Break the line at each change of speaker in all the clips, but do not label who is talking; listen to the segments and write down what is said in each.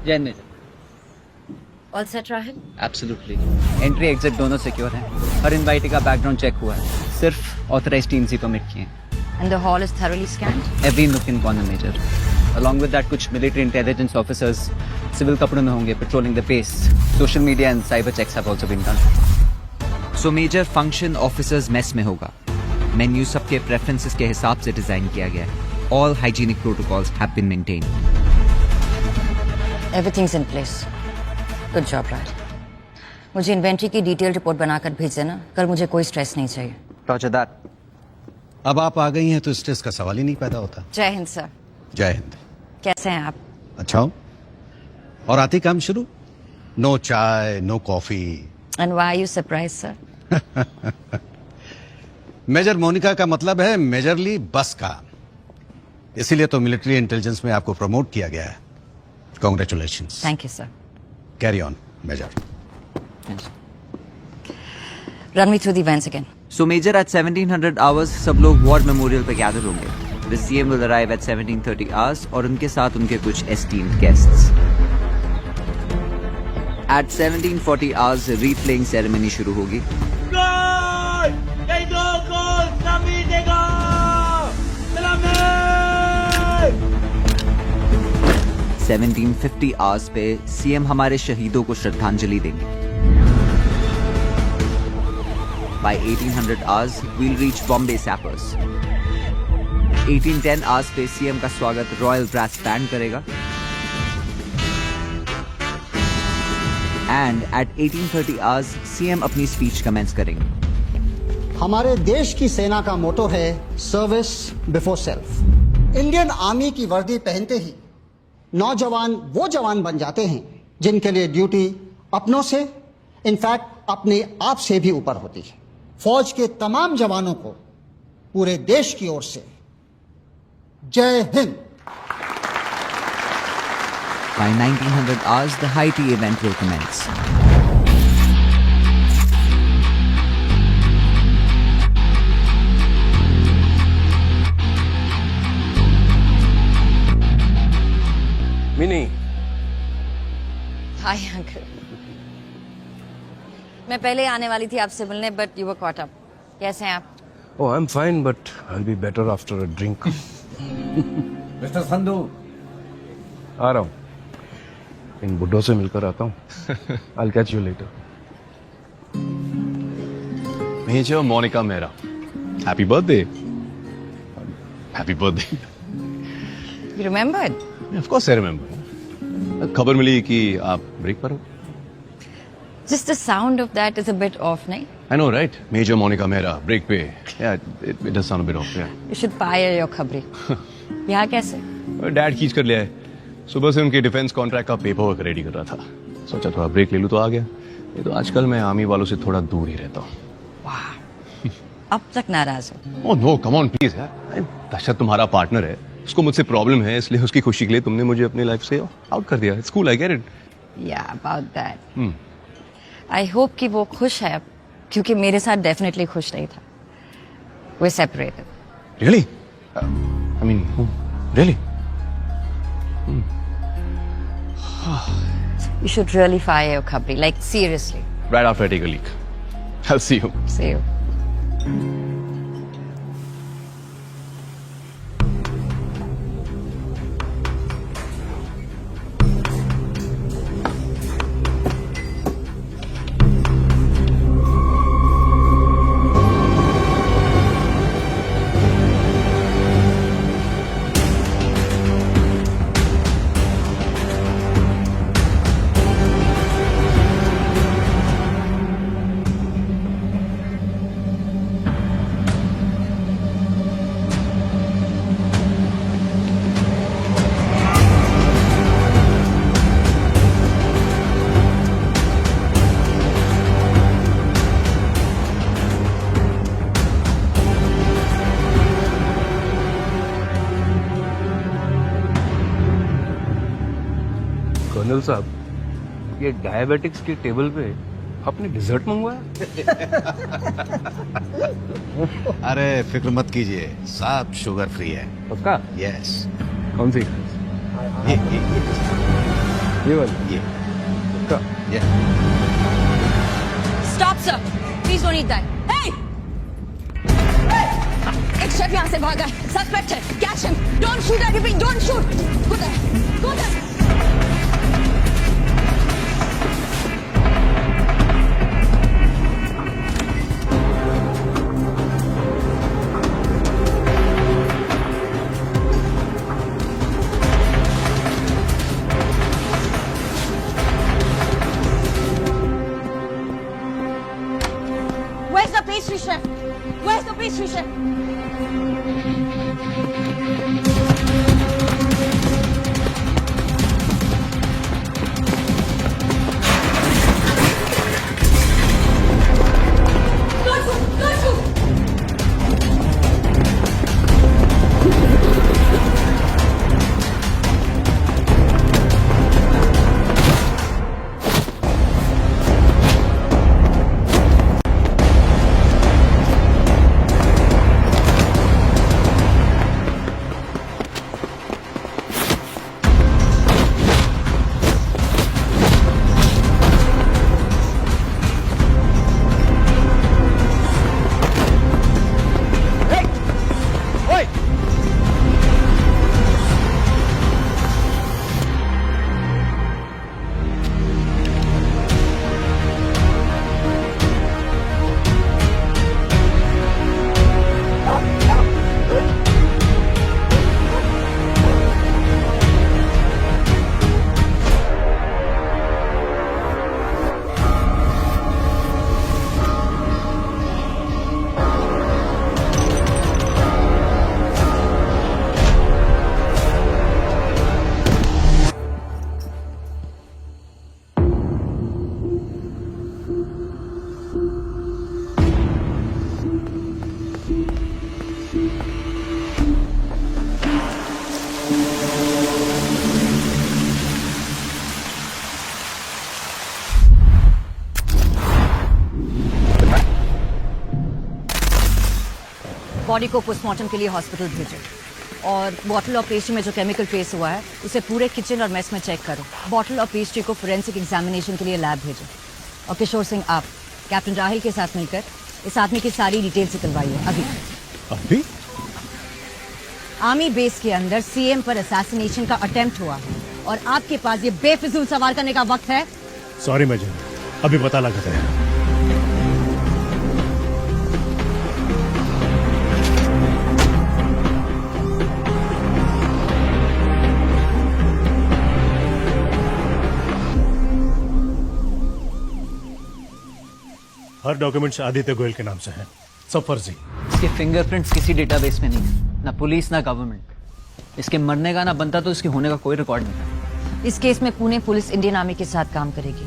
Jain major.
All set Rahil?
Absolutely. Entry exit दोनों secure हैं। हर इनवाइटी का बैकग्राउंड चेक हुआ है। सिर्फ ऑथराइज्ड टीम्स ही परमिट किए हैं।
And the hall is thoroughly scanned?
Every nook and corner, Major. Along with that, कुछ military intelligence officers civil कपड़ों में होंगे patrolling the base. Social media and cyber checks have also been done.
So major function officers mess में होगा. Menu सबके preferences के हिसाब से डिजाइन किया गया है. All hygienic protocols have been maintained.
Everything's in place. Good job, Rahil. मुझे इन्वेंट्री की डिटेल रिपोर्ट बनाकर भेज देना. कल मुझे कोई स्ट्रेस नहीं चाहिए.
Roger that.
अब आप आ गई हैं तो स्ट्रेस का सवाल ही नहीं पैदा होता।
जय हिंद सर।
जय हिंद।
कैसे हैं आप?
अच्छा हो? और आते काम शुरू? No chai, no coffee.
And why are you surprised, sir?
Major Monica का मतलब है मेजरली बस का। इसीलिए तो मिलिट्री इंटेलिजेंस में आपको प्रमोट किया गया है। Congratulations.
Thank you, sir.
Carry on major.
Run me through the events again.
So major at 1700 hours सब लोग War Memorial पे gather होंगे. The CM will arrive at 1730 hours और उनके साथ उनके कुछ esteemed guests. At 1740 hours replaying ceremony शुरू होगी. 1750 hours पे CM हमारे शहीदों को श्रद्धांजलि देंगे. By 1800 hours, we'll reach Bombay Sappers. 1810 hours पे CM का स्वागत Royal Brass Band करेगा. And at 1830 hours, CM अपनी स्पीच कमेंस करेंगे.
हमारे देश की सेना का मोटो है service before self. Indian army की वर्दी पहनते ही नौजवान वो जवान बन जाते हैं जिनके लिए ड्यूटी अपनों से, इनफैक्ट अपने आप से भी ऊपर होती है। फौज के तमाम जवानों को पूरे देश की ओर से जय Hind.
By 1900 hours, the high tea event will commence.
Mini.
Hi, uncle. मैं पहले आने वाली थी आपसे मिलने, but you were caught up. कैसे हैं आप?
Oh, I'm fine, but I'll be better after a drink.
Mister Sandhu.
आ रहा हूँ। इन बुड्ढों से मिलकर आता हूँ। I'll catch you later.
Major Monica Mehra. Happy birthday. Happy birthday.
You remembered?
Of course I remember. खबर मिली कि आप ब्रेक पर हो.
Just the sound of that is a bit off, नहीं?
I know, right? Major Monica Mehra, break पे. Yeah, it does sound a bit off, yeah.
You should fire your खबरी. यहाँ कैसे?
डैड खींच कर ले आए. सुबह से उनके डिफेंस कॉन्ट्रैक्ट का पेपर वर्क रेडी कर रहा था. सोचा थोड़ा ब्रेक ले लूं तो आ गया. ये तो आजकल मैं आर्मी वालों से थोड़ा दूर ही रहता हूँ.
वाह, अब तक नाराज हो?
Oh no, come on, please यार. दशरथ तुम्हारा पार्टनर है. उसको मुझसे प्रॉब्लम है, इसलिए उसकी खुशी के लिए तुमने मुझे अपनी लाइफ से आउट कर दिया. It's cool, I get it.
Yeah, about that. I hope कि वो खुश है अब, क्योंकि मेरे साथ definitely खुश नहीं था. We're separated.
Really? I mean, really?
You should really fire your खबरी, like seriously.
Right after I take a leak. I'll see you.
See you.
Colonel साहब, ये डायबिटिक्स के टेबल पे आपने डिजर्ट मंगवाया?
अरे फिक्र मत कीजिए, सब शुगर फ्री है।
पक्का?
यस।
कौन सी?
ये
ये वाली
ये
का
ये
Stop, sir. Please don't eat that. Hey! एक शेफ यहाँ से भागा है. Suspect है. Catch him. Don't shoot at him. Don't shoot. Go there. Go there. Where's the pastry chef? Where's the pastry chef? Don't shoot! Don't shoot! Body को postmortem के लिए hospital भेजो और बॉटल ऑफ पेस्ट्री में जो chemical trace हुआ है उसे पूरे किचन और मेस में चेक करो. बॉटल ऑफ पेस्ट्री को फोरेंसिक एग्जामिनेशन के लिए लैब भेजो. और किशोर सिंह, आप कैप्टन राहिल के साथ मिलकर इस आदमी की सारी डिटेल्स निकलवाइए अभी.
अभी
आर्मी बेस के अंदर सीएम पर असैसिनेशन का अटेम्प्ट हुआ है और आपके पास ये बेफिजूल सवाल करने का वक्त है.
सॉरी मेजर, अभी पता लगा है. हर डॉक्यूमेंट्स आदित्य गोयल के नाम से हैं, सब फर्जी.
इसके फिंगरप्रिंट्स किसी डेटाबेस में नहीं है, ना पुलिस ना गवर्नमेंट. इसके मरने का ना बनता तो इसके होने का कोई रिकॉर्ड नहीं था.
इस केस में पुणे पुलिस इंडियन आर्मी के साथ काम करेगी.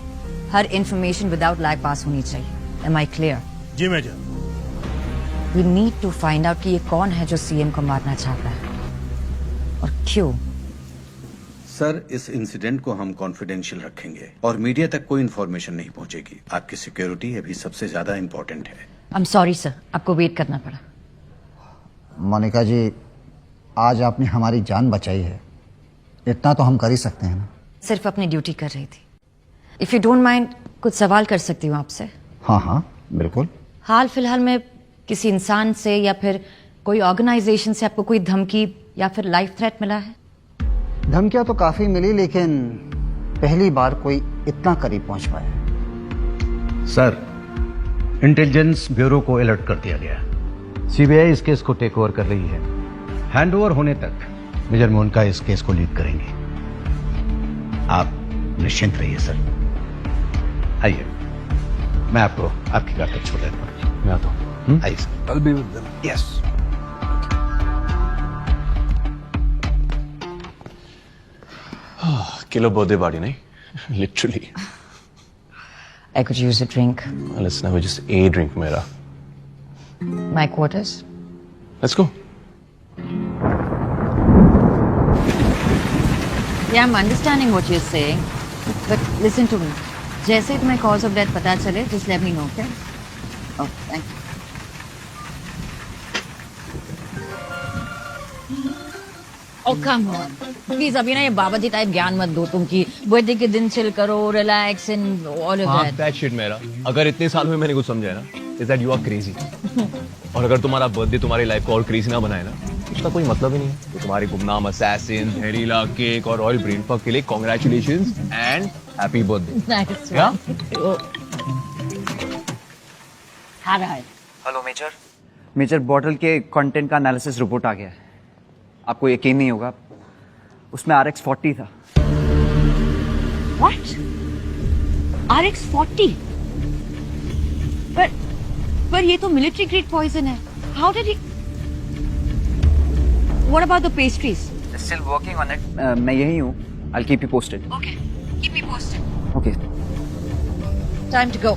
हर इंफॉर्मेशन विदाउट लैग पास होनी चाहिए. Am I clear?
जी major.
We need to find out कि ये कौन है जो सीएम को मारना चाहता है और क्यों.
सर, इस इंसिडेंट को हम कॉन्फिडेंशियल रखेंगे और मीडिया तक कोई इन्फॉर्मेशन नहीं पहुंचेगी. आपकी सिक्योरिटी अभी सबसे ज्यादा इम्पोर्टेंट है.
आई एम सॉरी सर, आपको वेट करना पड़ा.
मोनिका जी, आज आपने हमारी जान बचाई है, इतना तो हम कर ही सकते हैं ना.
सिर्फ अपनी ड्यूटी कर रही थी. इफ यू डोंट माइंड कुछ सवाल कर सकती हूँ आपसे?
हाँ हाँ बिल्कुल.
हाल फिलहाल में किसी इंसान से या फिर कोई ऑर्गेनाइजेशन से आपको कोई धमकी या फिर लाइफ थ्रेट मिला है?
धमकियां तो काफी मिली, लेकिन पहली बार कोई इतना करीब पहुंच पाया.
सर, इंटेलिजेंस ब्यूरो को अलर्ट कर दिया गया. सीबीआई इस केस को टेक ओवर कर रही है. हैंडओवर होने तक मेजर मोनिका इस केस को लीड करेंगे. आप निश्चिंत रहिए सर. आइए, मैं आपको आपकी कार तक छोड़ देता हूँ.
मैं आता हूँ.
आइए sir.
I'll be with them.
Yes.
Kilo birthday party नहीं, literally.
I could use a drink.
Let's have just a drink, मेरा.
My quarters.
Let's go.
Yeah, I'm understanding what you're saying. But listen to me. जैसे ही तुम्हें cause of death पता चले, just let me know, okay? Oh, thank you. Oh, come on. Please अभी ना ये बाबा जी type ज्ञान मत दो तुम की बर्थडे के दिन चिल करो, relax and all of that.
That shit मेरा, अगर इतने साल में मैंने कुछ समझा है ना, is that you are crazy. और अगर तुम्हारा बर्थडे तुम्हारी लाइफ को और क्रेजी ना बनाए ना, उसका कोई मतलब ही नहीं है। तो तुम्हारी गुमनाम असैसिन, जहरीला केक और रॉयल ब्रेन फक के लिए congratulations and happy birthday.
Nice
क्या?
आ रहा है।
Hello major. मेजर, बॉटल के कंटेंट का एनालिसिस रिपोर्ट आ गया है। आपको यकीन नहीं होगा, उसमें RX-40 था।
What? RX-40? पर ये तो मिलिट्री ग्रेड पॉइजन है। How did he? What about the pastries?
Still working on it. मैं यही हूँ। I'll keep you posted.
Okay, keep me posted.
Okay.
Time to go.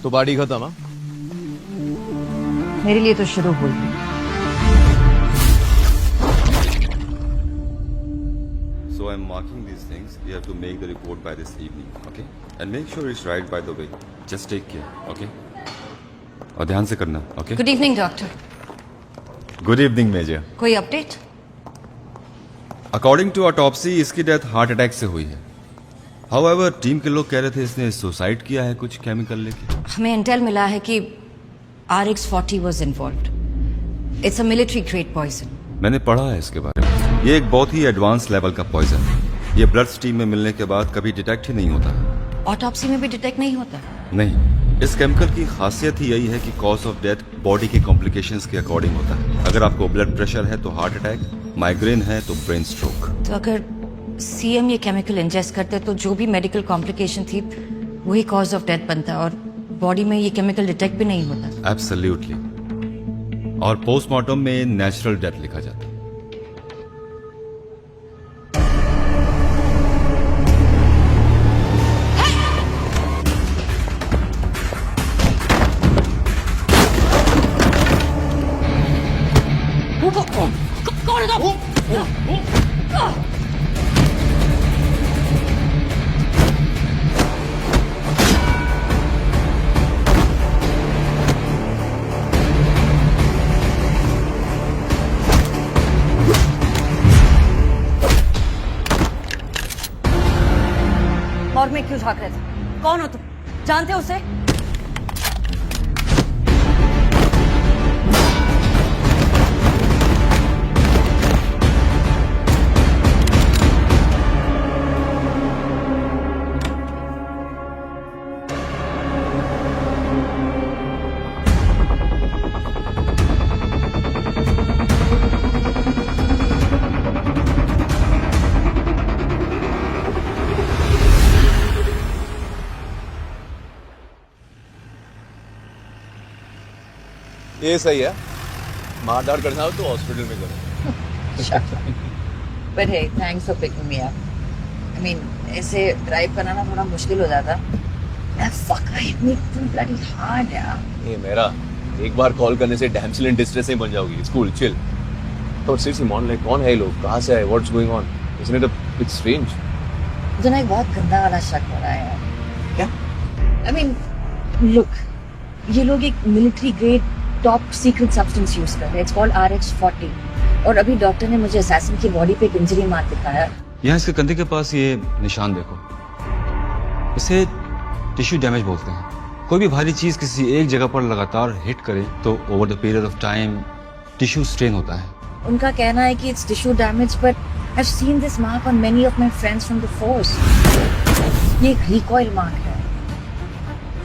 तो पार्टी खत्म? हाँ,
मेरे लिए तो शुरू हुई।
So I'm marking these things. You have to make the report by this evening, okay? And make sure it's right by the way. Just take care, okay? और ध्यान से करना, okay?
Good evening, doctor.
Good evening, Major.
कोई update?
According to autopsy, इसकी death heart attack से हुई है। However, team के लोग कह रहे थे इसने सुसाइड किया है कुछ केमिकल लेके।
हमें इंटेल मिला है कि RX-40 was involved. It's a military grade poison.
मैंने पढ़ा है इसके बारे में। ये एक बहुत ही एडवांस लेवल का पॉइजन है। ये ब्लड स्ट्रीम में मिलने के बाद कभी डिटेक्ट ही नहीं होता।
ऑटोप्सी में भी डिटेक्ट नहीं होता?
नहीं, इस केमिकल की खासियत ही यही है कि कॉज ऑफ डेथ बॉडी के कॉम्प्लिकेशंस के अकॉर्डिंग होता है। अगर आपको ब्लड प्रेशर है तो हार्ट अटैक, माइग्रेन है तो ब्रेन स्ट्रोक।
तो अगर CM ये केमिकल इंजेस्ट करते तो जो भी मेडिकल कॉम्प्लिकेशन थी वही कॉज ऑफ डेथ बनता और बॉडी में ये केमिकल डिटेक्ट भी नहीं होता।
एब्सोल्युटली। और पोस्टमार्टम में नेचुरल डेथ लिखा जाता है।
और मैं क्यों झांक रहे थे? कौन हो तुम? जानते हो उसे?
ये सही है। मारधाड़ करना हो तो हॉस्पिटल में करो।
But hey, thanks for picking me up. I mean, ऐसे ड्राइव करना ना थोड़ा मुश्किल हो जाता। Fuck, I hit me too bloody hard, यार।
ये मेरा एक बार कॉल करने से डैमसेल इन डिस्ट्रेस नहीं बन जाओगी। Cool, chill. तो सीरियसली मॉन, लाइक कौन है ये लोग? कहाँ से आए? What's going on? इसने तो इट्स स्ट्रेंज।
मुझे ना एक बहुत गंदा वाला शक हो रहा है यार।
क्या?
I mean, look, ये लोग एक military grade top secret substance use कर रहे हैं। इट्स कॉल्ड RX-40 और अभी डॉक्टर ने मुझे असैसिन की बॉडी पे एक इंजरी मार्क दिखाया।
यहाँ इसके कंधे के पास ये निशान देखो, इसे टिश्यू डैमेज बोलते हैं। कोई भी भारी चीज किसी एक जगह पर लगातार हिट करे तो over the period of time tissue strain होता है।
उनका कहना है कि it's tissue damage, but I have seen this mark on many of my friends from the force. ये एक रिकॉइल मार्क है।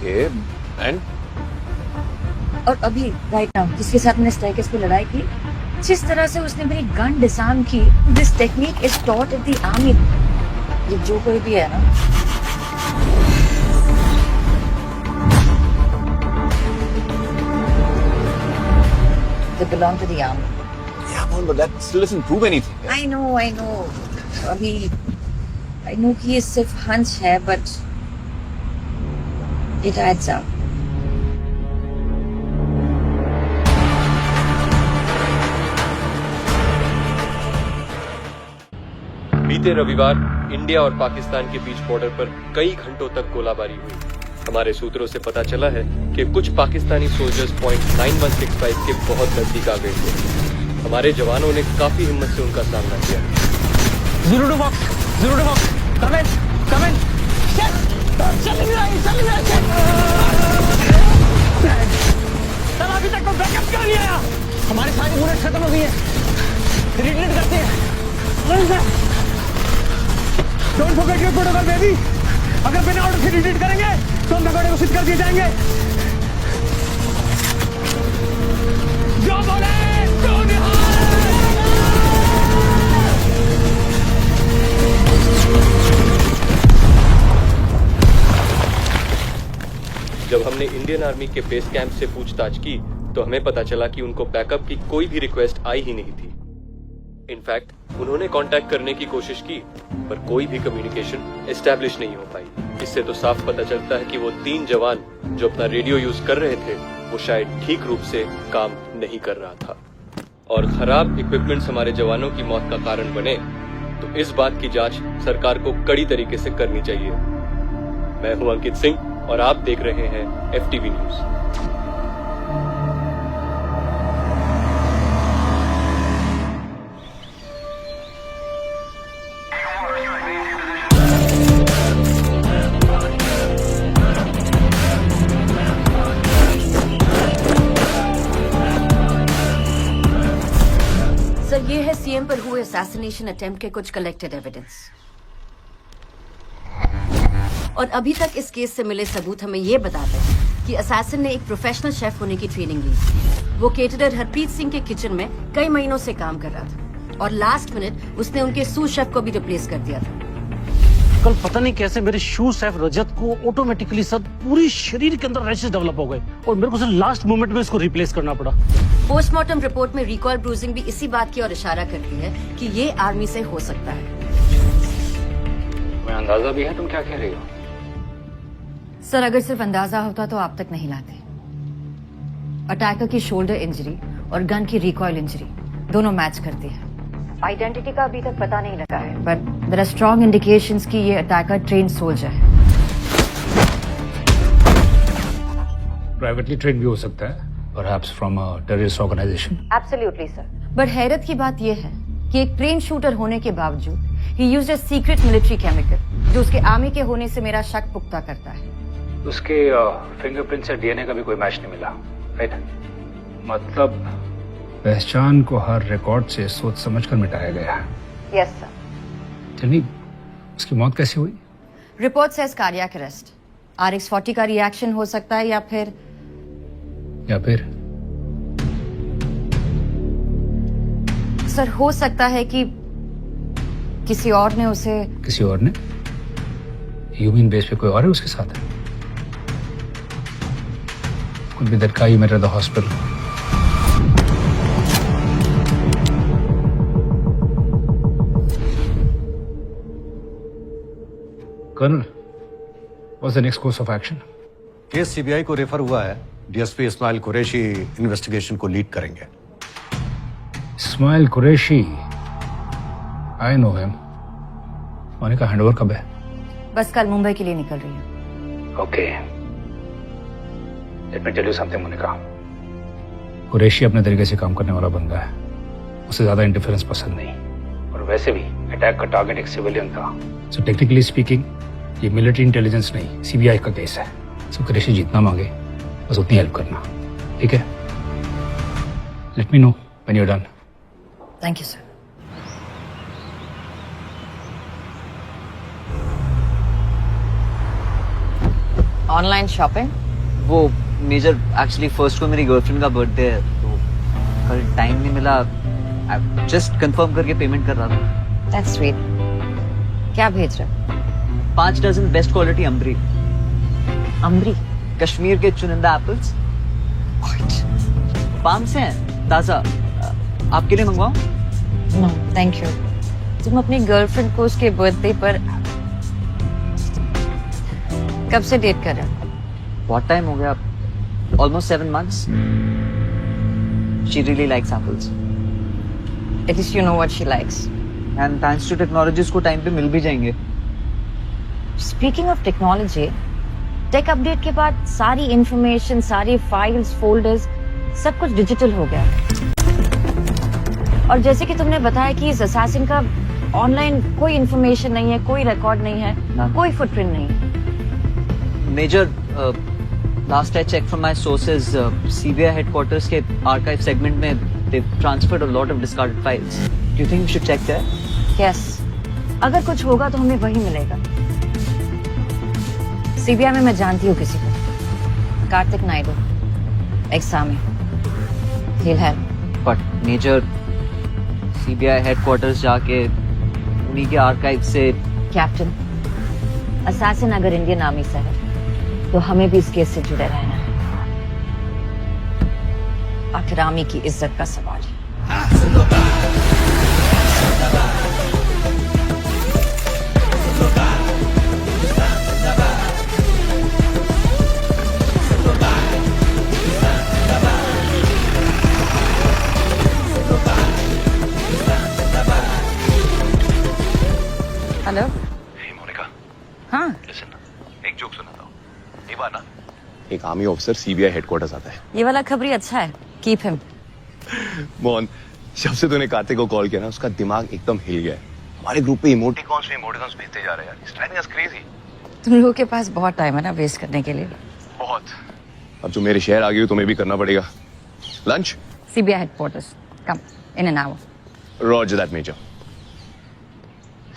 ये एंड
और अभी राइट नाउ जिसके साथ मैंने स्टेयरकेस पे लड़ाई की, जिस तरह से उसने मेरी गन डिसआर्म की, this technique is taught in the army. ये जो कोई भी है ना, they belong to the army.
yeah, but that still doesn't prove anything.
I know. अभी I know कि ये सिर्फ हंच है, but it adds up.
बीते रविवार इंडिया और पाकिस्तान के बीच बॉर्डर पर कई घंटों तक गोलाबारी हुई। हमारे सूत्रों से पता चला है कि कुछ पाकिस्तानी सोल्जर्स पॉइंट 9165 के बहुत नजदीक आ गए थे। हमारे जवानों ने काफी हिम्मत से उनका सामना किया।
अभी तक तो बैकअप क्यों नहीं आया? हमारी सारी बुलेट खत्म हो गई है। रिट्रीट करते हैं। Don't forget your protocol baby. अगर बिना ऑर्डर से रिट्रीट करेंगे तो हम भगोड़े घोषित कर दिए जाएंगे। जो बोले तो
जब हमने इंडियन आर्मी के बेस कैंप से पूछताछ की तो हमें पता चला कि उनको बैकअप की कोई भी रिक्वेस्ट आई ही नहीं थी। इनफैक्ट उन्होंने कांटेक्ट करने की कोशिश की पर कोई भी कम्युनिकेशन एस्टैब्लिश नहीं हो पाई। इससे तो साफ पता चलता है कि वो 3 जवान जो अपना रेडियो यूज कर रहे थे वो शायद ठीक रूप से काम नहीं कर रहा था। और खराब इक्विपमेंट्स हमारे जवानों की मौत का कारण बने तो इस बात की जांच सरकार को कड़ी तरीके से करनी चाहिए। मैं हूं अंकित सिंह और आप देख रहे हैं FTV न्यूज।
सर, ये है सीएम पर हुए असैसिनेशन अटेम्प्ट के कुछ कलेक्टेड एविडेंस। और अभी तक इस केस से मिले सबूत हमें ये बताते हैं कि असैसिन ने एक प्रोफेशनल शेफ होने की ट्रेनिंग ली। वो केटरर हरप्रीत सिंह के किचन में कई महीनों से काम कर रहा था और लास्ट मिनट उसने उनके सूस शेफ को भी रिप्लेस कर दिया था।
कल पता नहीं कैसे मेरे शू शेफ रजत को ऑटोमेटिकली सब पूरी शरीर के अंदर रैशेस डेवलप हो गए और मेरे को सिर्फ लास्ट मोमेंट में इसको रिप्लेस करना पड़ा।
पोस्टमार्टम रिपोर्ट में रिकॉल ब्रूजिंग भी इसी बात की ओर इशारा करती है कि ये आर्मी से हो सकता है।
मैं अंदाजा भी है तुम क्या कह रही हो?
सर, अगर सिर्फ अंदाजा होता तो आप तक नहीं लाते। अटैकर की शोल्डर इंजरी और गन की रिकॉइल इंजरी दोनों मैच करती है। आइडेंटिटी का अभी तक पता नहीं लगा है but there are strong indications कि ये अटैकर ट्रेन सोल्जर है।
प्राइवेटली ट्रेन भी हो सकता है, perhaps from a terrorist organisation.
Absolutely sir. But हैरत की बात यह है कि एक ट्रेन शूटर होने के बावजूद ही used a secret military chemical जो उसके आर्मी के होने से मेरा शक पुख्ता करता है।
उसके फिंगरप्रिंट से डीएनए का भी कोई मैच नहीं मिला, राइट? मतलब पहचान को हर रिकॉर्ड से सोच समझकर मिटाया गया।
Yes sir.
चलिए, उसकी मौत कैसे हुई?
Report says cardiac arrest. RX-40 का रिएक्शन हो सकता है या फिर सर हो सकता है कि किसी और ने उसे।
किसी और ने? ह्यूमन बेस पे कोई और है उसके साथ? Could be that guy you met at the hospital. Colonel, what's the next course of action?
Case CBI को रेफर हुआ है। डीएसपी इस्माइल कुरैशी इन्वेस्टिगेशन को लीड करेंगे।
Ismail Qureshi, I know him. Monica handover कब है?
बस कल मुंबई के लिए निकल रही है।
Okay. Let me tell you something, Monika. Qureshi अपने तरीके से काम करने वाला बंदा है। उसे ज्यादा इंटरफेरेंस पसंद नहीं और वैसे भी अटैक का टारगेट एक सिविलियन था। सो टेक्निकली स्पीकिंग ये मिलिट्री इंटेलिजेंस नहीं सीबीआई का केस है। सो कुरैशी जितना मांगे बस उतनी हेल्प करना, ठीक है? Let me know when you are done.
Thank you sir. Online shopping?
वो मेजर एक्चुअली फर्स्ट को मेरी गर्लफ्रेंड का बर्थडे है तो कल टाइम नहीं मिला। जस्ट कंफर्म करके पेमेंट कर रहा था।
That's sweet. क्या भेज रहे?
5 dozen best quality Ambri.
Ambri?
Kashmir के चुनिंदा एप्पल्स। फार्म से हैं, ताजा। आपके लिए मंगवाऊं?
No thank you. तुम अपनी गर्लफ्रेंड को उसके बर्थडे पर कब से डेट कर रहे हो?
बहुत टाइम हो गया, almost 7 months। She really likes apples।
At least you know what she likes।
And thanks to technology उसको टाइम पे मिल भी जाएंगे।
Speaking of technology, take update के बाद सारी इंफॉर्मेशन, सारी फाइल्स, फोल्डर्स सब कुछ डिजिटल हो गया। और जैसे कि तुमने बताया कि इस असैसिन का ऑनलाइन कोई इंफॉर्मेशन नहीं है, कोई रिकॉर्ड नहीं है, कोई फुटप्रिंट नहीं है।
Major, last I checked from my sources, CBI headquarters के archive segment में they've transferred a lot of discarded files. Do you think we should check there?
Yes, अगर कुछ होगा तो हमें वही मिलेगा। सीबीआई में मैं जानती हूँ किसी को, Kartik Naidu, एक्सामी, he'll help.
But Major, CBI headquarters जाके उन्हीं के archive से
कैप्टन, असैसिन अगर इंडियन आर्मी से है तो हमें भी इस केस से जुड़े रहना है। आखिर आर्मी की इज्जत का सवाल है। हेलो
मोनिका,
हाँ
एक जोक सुनाता हूँ। एक बार ना एक आर्मी ऑफिसर सीबीआई हेडक्वार्टर्स आता है।
ये वाला खबरी अच्छा है, कीप हिम।
मोहन, जब से तूने कार्तिक को कॉल किया ना, उसका दिमाग एकदम हिल गया है। हमारे ग्रुप पे इमोटिकॉन्स भेजते जा रहे हैं यार। It's driving us crazy।
तुम लोगों के पास बहुत टाइम है ना वेस्ट करने के लिए।
बहुत। अब जो मेरे शहर आ गई हो तुम्हें भी करना पड़ेगा। Lunch?
CBI headquarters, come in an hour.
Roger that, Major।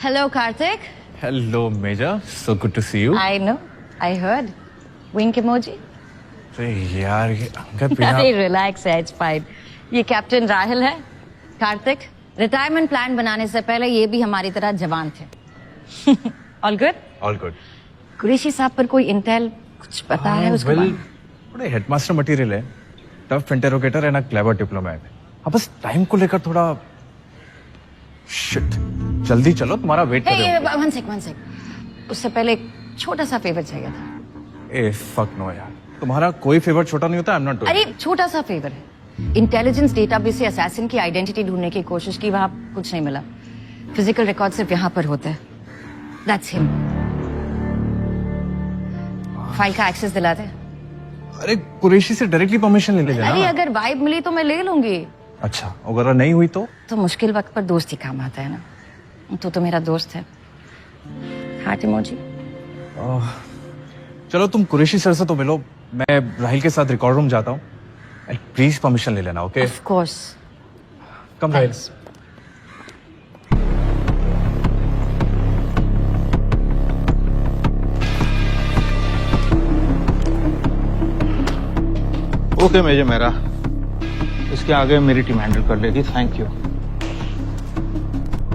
Hello Kartik.
Hello, Major। So good to see you।
I know, I heard. Wink emoji?
यार ये अंगद
अरे रिलैक्स है, इट्स फाइन। ये कैप्टन राहुल है। कार्तिक, रिटायरमेंट प्लान बनाने से पहले ये भी हमारी तरह जवान थे। All good?
All good.
Qureshi साहब पर कोई इंटेल कुछ पता है उसके बारे में?
थोड़े हेडमास्टर मटेरियल है, टफ इंटरोगेटर एंड क्लेवर डिप्लोमैट। हाँ, बस टाइम को लेकर थोड़ा शिट। जल्दी चलो, तुम्हारा वेट कर रहे हैं।
One sec. उससे पहले एक छोटा सा फेवर चाहिए था।
ए फक नो यार, तुम्हारा कोई फेवर छोटा नहीं होता। I am not doing.
अरे छोटा सा फेवर है। इंटेलिजेंस डेटाबेस से असैसिन की आइडेंटिटी ढूंढने की कोशिश की, वहां कुछ नहीं मिला। फिजिकल रिकॉर्ड सिर्फ यहाँ पर होते हैं। That's him. फाइल का एक्सेस दिला दे।
अरे कुरैशी से डायरेक्टली परमिशन ले लेना।
अरे अगर वाइब मिली तो मैं ले लूंगी।
अच्छा, अगर नहीं हुई तो
मुश्किल वक्त पर दोस्ती काम आता है ना। तो मेरा दोस्त है। Heart emoji.
चलो तुम कुरैशी सर से तो मिलो, मैं राहिल के साथ रिकॉर्ड रूम जाता हूँ। प्लीज परमिशन ले लेना, okay?
Of course.
Come Rahil.
Okay major मेरा, इसके आगे मेरी टीम हैंडल कर लेगी। Thank you.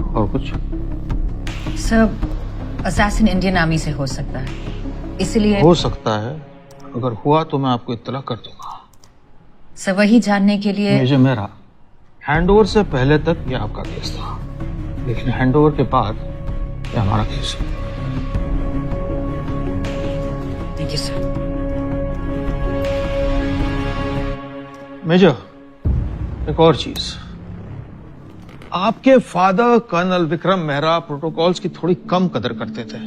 और कुछ?
सर, असैसिन इंडियन आर्मी से हो सकता है, इसलिए
हो सकता है। अगर हुआ तो मैं आपको इत्तला कर दूंगा।
सर, वही जानने के लिए
मेजर मेरा, हैंडओवर से पहले तक ये आपका केस था, लेकिन हैंडओवर के बाद ये हमारा केस है।
Thank you sir.
मेजर, एक और चीज, आपके father colonel Vikram Mehra protocols की थोड़ी कम कदर करते थे।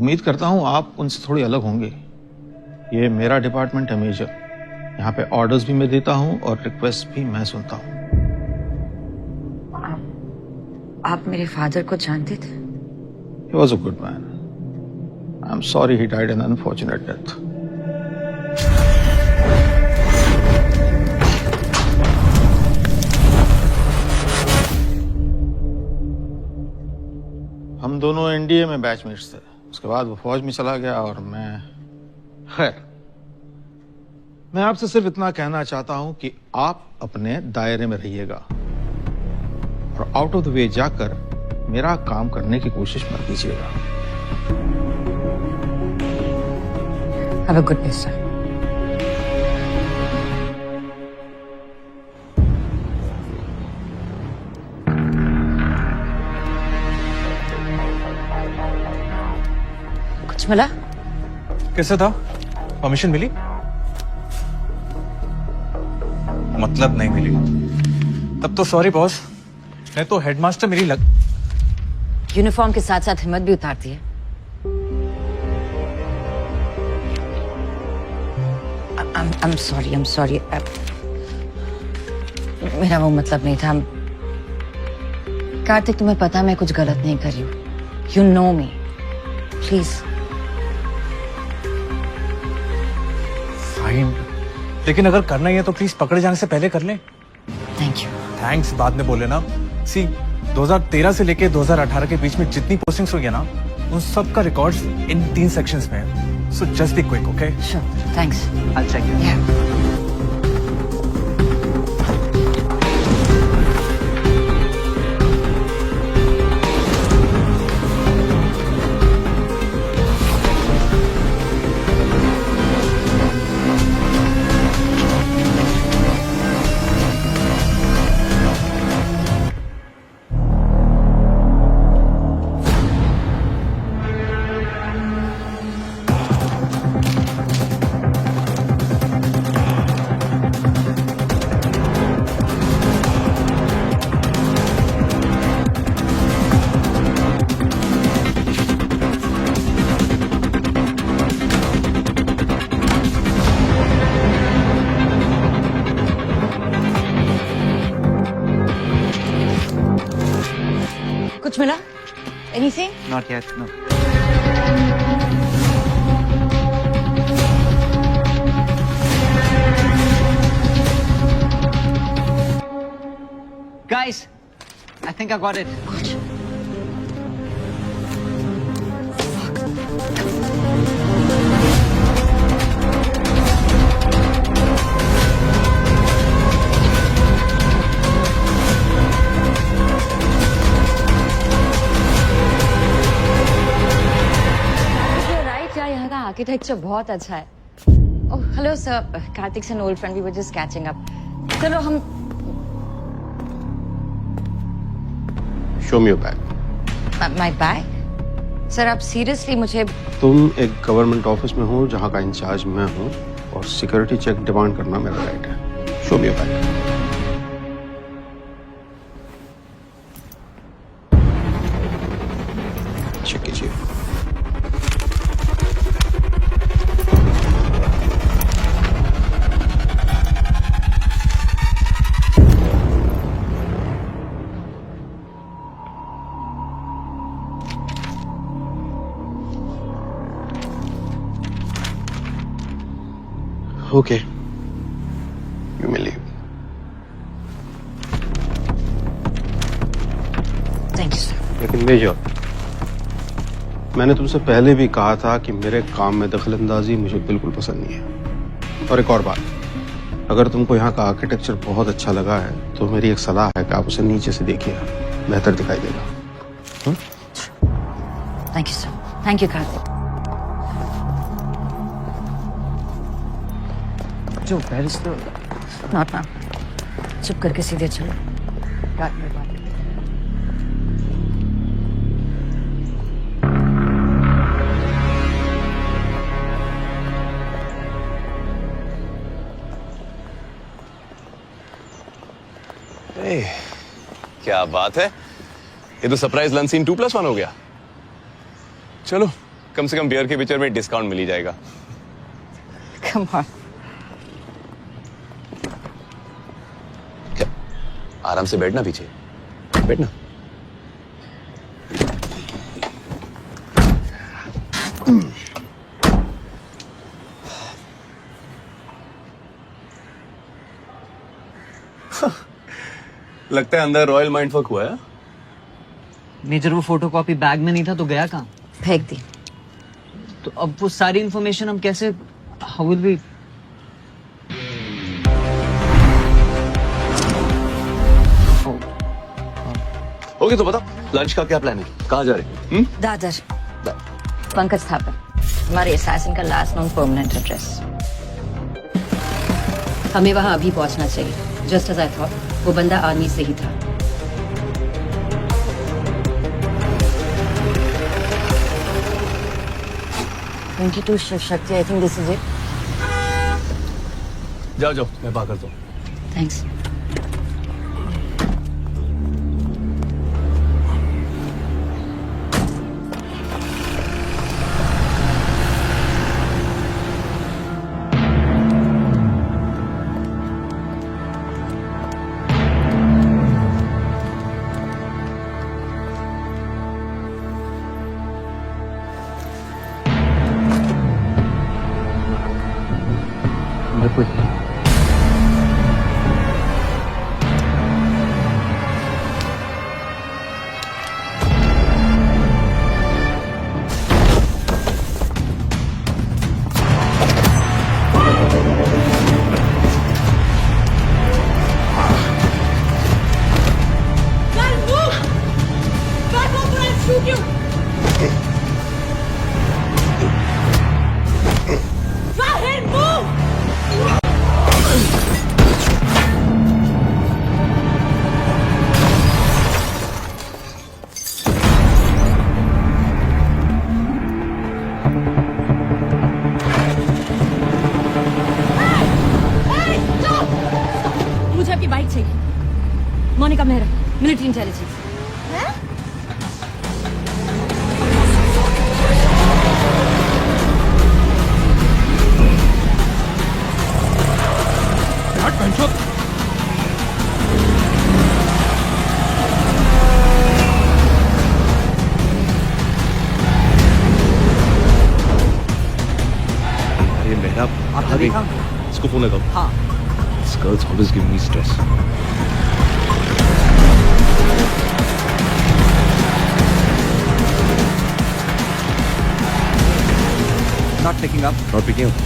उम्मीद करता हूं आप उनसे थोड़ी अलग होंगे। ये मेरा डिपार्टमेंट है मेजर, यहाँ पे ऑर्डर्स भी मैं देता हूं और रिक्वेस्ट भी मैं सुनता हूं।
आप मेरे फादर को जानते थे?
He was a good man. I'm sorry he died an unfortunate death. हम दोनों एनडीए में बैचमेट्स थे। उसके बाद वो फौज में चला गया और मैं, खैर, मैं आपसे सिर्फ इतना कहना चाहता हूं कि आप अपने दायरे में रहिएगा और आउट ऑफ द वे जाकर मेरा काम करने की कोशिश मत कीजिएगा।
Have a good day, sir. कुछ मिला?
किससे था? परमिशन मिली? मतलब नहीं मिली। तब तो सॉरी बॉस, नहीं तो हेडमास्टर मेरी
यूनिफॉर्म के साथ साथ हिम्मत भी उतारती है। I'm sorry. मेरा वो मतलब नहीं था। कार्तिक, तुम्हें पता मैं कुछ गलत नहीं कर रही हूँ। You know me, please.
Fine, लेकिन अगर करना ही है तो प्लीज पकड़े जाने से पहले कर लें।
Thank you.
थैंक्स बाद में बोले ना। सी 2013 से लेके 2018 के बीच में जितनी पोस्टिंग्स हुई है ना, उन सब का रिकॉर्ड्स इन 3 सेक्शंस में है। So just be quick, okay?
Sure, thanks.
I'll check it.
Yeah. कुछ मिला? Anything?
Not yet, no. Guys, I think I got it.
Architecture बहुत अच्छा है। Oh hello sir, Kartik an old friend, we were just catching up. चलो हम
show me your bag.
My bag? Sir आप seriously मुझे?
तुम एक गवर्नमेंट ऑफिस में हो जहां का इंचार्ज मैं हूं और सिक्योरिटी चेक डिमांड करना मेरा राइट है। Show me your bag. Check कीजिए। Okay, you may leave.
Thank you, sir.
लेकिन मेजर, मैंने तुमसे पहले भी कहा था कि मेरे काम में दखलंदाजी मुझे बिल्कुल पसंद नहीं है। और एक और बात, अगर तुमको यहाँ का आर्किटेक्चर बहुत अच्छा लगा है तो मेरी एक सलाह है कि आप उसे नीचे से देखिए, बेहतर दिखाई देगा।
Thank you sir. Thank you Kartik.
जो पेरिस तो
नॉट ना, चुप करके सीधे चलो।
क्या बात है, ये तो सरप्राइज लंच सीन 2+1 हो गया। चलो कम से कम बियर के पिक्चर में डिस्काउंट मिल ही जाएगा।
Come on.
आराम से बैठना, पीछे बैठना। लगता है अंदर रॉयल माइंडफक हुआ है।
मेजर वो फोटोकॉपी बैग में नहीं था तो गया कहाँ?
फेंक दी।
तो अब वो सारी इंफॉर्मेशन हम कैसे, हाउ विल वी?
ओके तो बता, लंच का क्या प्लान है, कहाँ जा रहे?
दादर, पंकज थापर, हमारे असैसिन का लास्ट नोन परमानेंट एड्रेस। हमें वहां अभी पहुंचना चाहिए। जस्ट एज आई थॉट, वो बंदा आर्मी से ही था। Shiv Shakti, I think this is it.
जाओ जाओ, मैं बात करता हूँ।
Thanks. Monica Mehra, military intelligence.
अरे मेहरा,
आपने देखा?
इसको फोन लगाओ।
हाँ।
This girl's always giving me stress.
Not picking up.
Not picking up.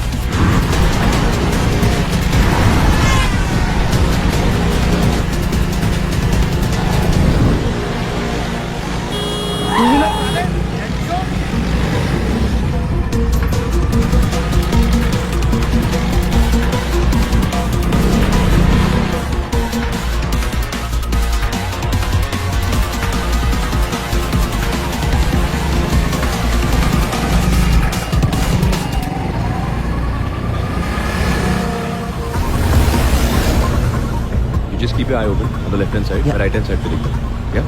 You just keep your eye open on the left hand side, the right hand side. Yeah.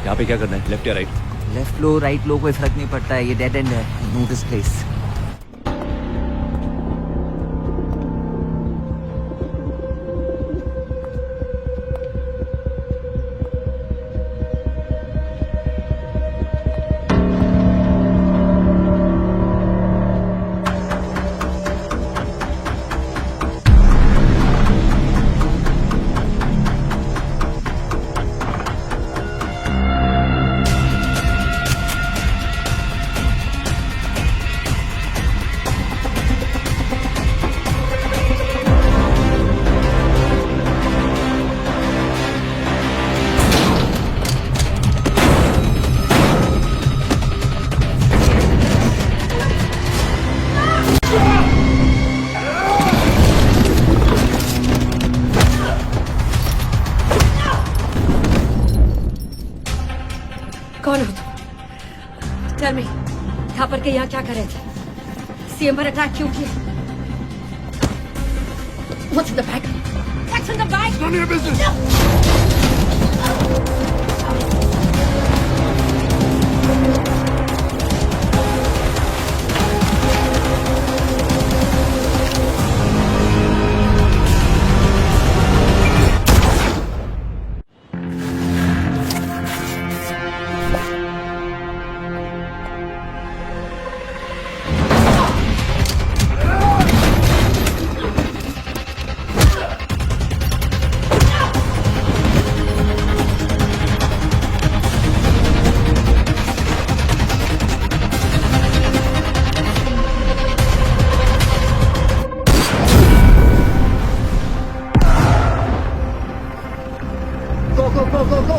यहाँ पे क्या करना है? लेफ्ट या राइट?
लेफ्ट लो right लो कोई फर्क नहीं पड़ता है, ये डेड एंड है। No this place.
कौन हो तुम? टेल मी, यहाँ पर के यहाँ क्या कर रहे थे? सीएम पर अटैक क्यों किया? What's in the bag? What's in the bag? It's none of your business.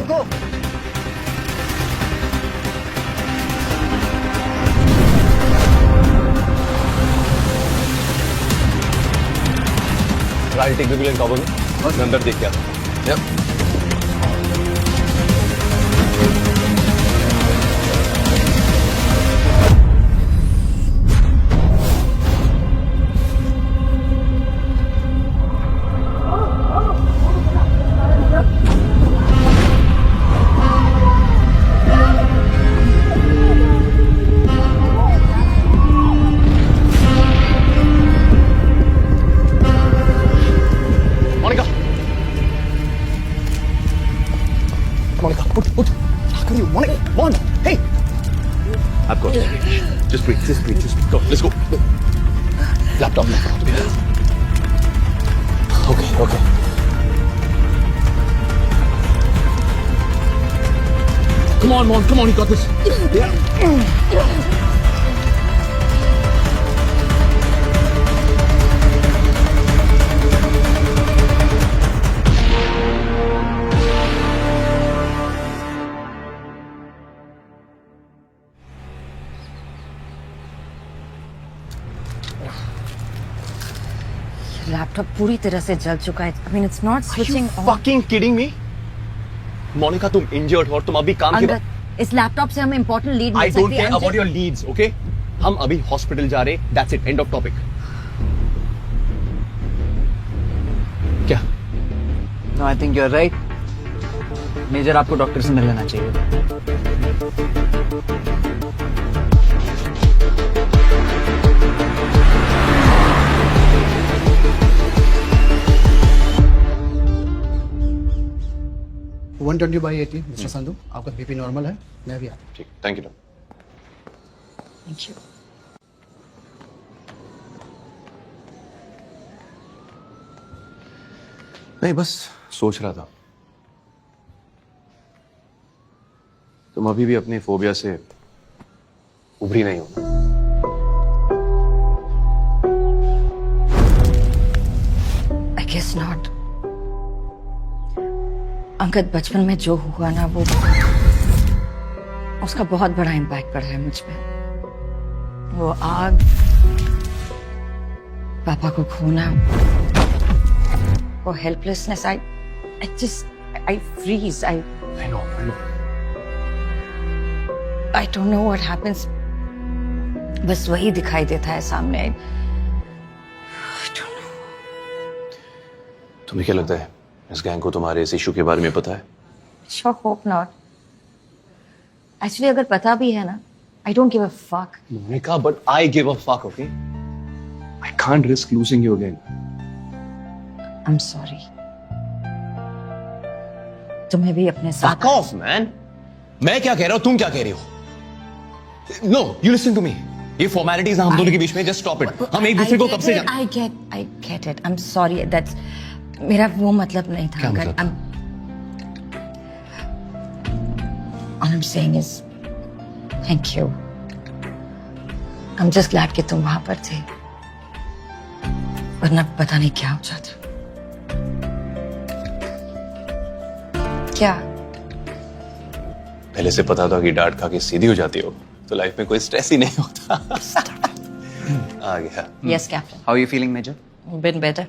go.
I'll take the wheel and cover me. मैं अंदर देख के आता हूँ. Yep. I've got it. Just breathe. Go, let's go. Laptop. Okay. Come on, you got this. Yeah.
Laptop पूरी तरह से जल चुका है. I mean, it's not switching on.
Fucking kidding me? Monika तुम इंजर्ड हो और तुम अभी काम के
अंगद, इस लैपटॉप से हमें इंपॉर्टेंट लीड
आई
मिल
डोंट
सकती
केयर
है।
About your leads, okay? हम अभी हॉस्पिटल जा रहे, that's it, and of topic. क्या?
No, I think you are right. Major, आपको डॉक्टर से मिल लेना चाहिए।
वन 120/80 मिस्टर संधू, आपका बीपी नॉर्मल है। मैं भी आता
ठीक, थैंक यू।
Thank you.
नहीं, बस सोच रहा था तुम अभी भी अपनी फोबिया से उभरी नहीं हो।
I guess not. अंगद, बचपन में जो हुआ ना, वो उसका बहुत बड़ा इम्पैक्ट पड़ा है मुझ पे। वो आग, पापा को खोना, वो helplessness, I freeze, I don't know what happens. बस वही दिखाई देता है सामने। I don't know.
तुम्हें क्या लगता है इस गैंग को तुम्हारे इस इशू के बारे में पता है?
Sure hope not. Actually, अगर पता भी है ना, I don't give a fuck.
Monica, but I give a fuck, okay? I can't risk losing you again.
I'm sorry. तुम्हें भी अपने साथ।
Fuck off, man. मैं क्या कह रहा हूँ, तुम क्या कह रही हो? No, you listen to me. ये formalities हैं हम दोनों के बीच में, just stop it. हम एक दूसरे को कब से जानते?
I get it. I'm sorry. That's मेरा वो मतलब नहीं था।
क्या मतलब?
All I'm saying is thank you. I'm just glad कि तुम वहां पर थे, वरना पता नहीं क्या हो जाता। क्या?
पहले से पता था कि डांट खा के सीधी हो जाती हो तो लाइफ में कोई स्ट्रेस ही नहीं होता। आ गया।
Yes, Captain.
How are you feeling major?
Been better.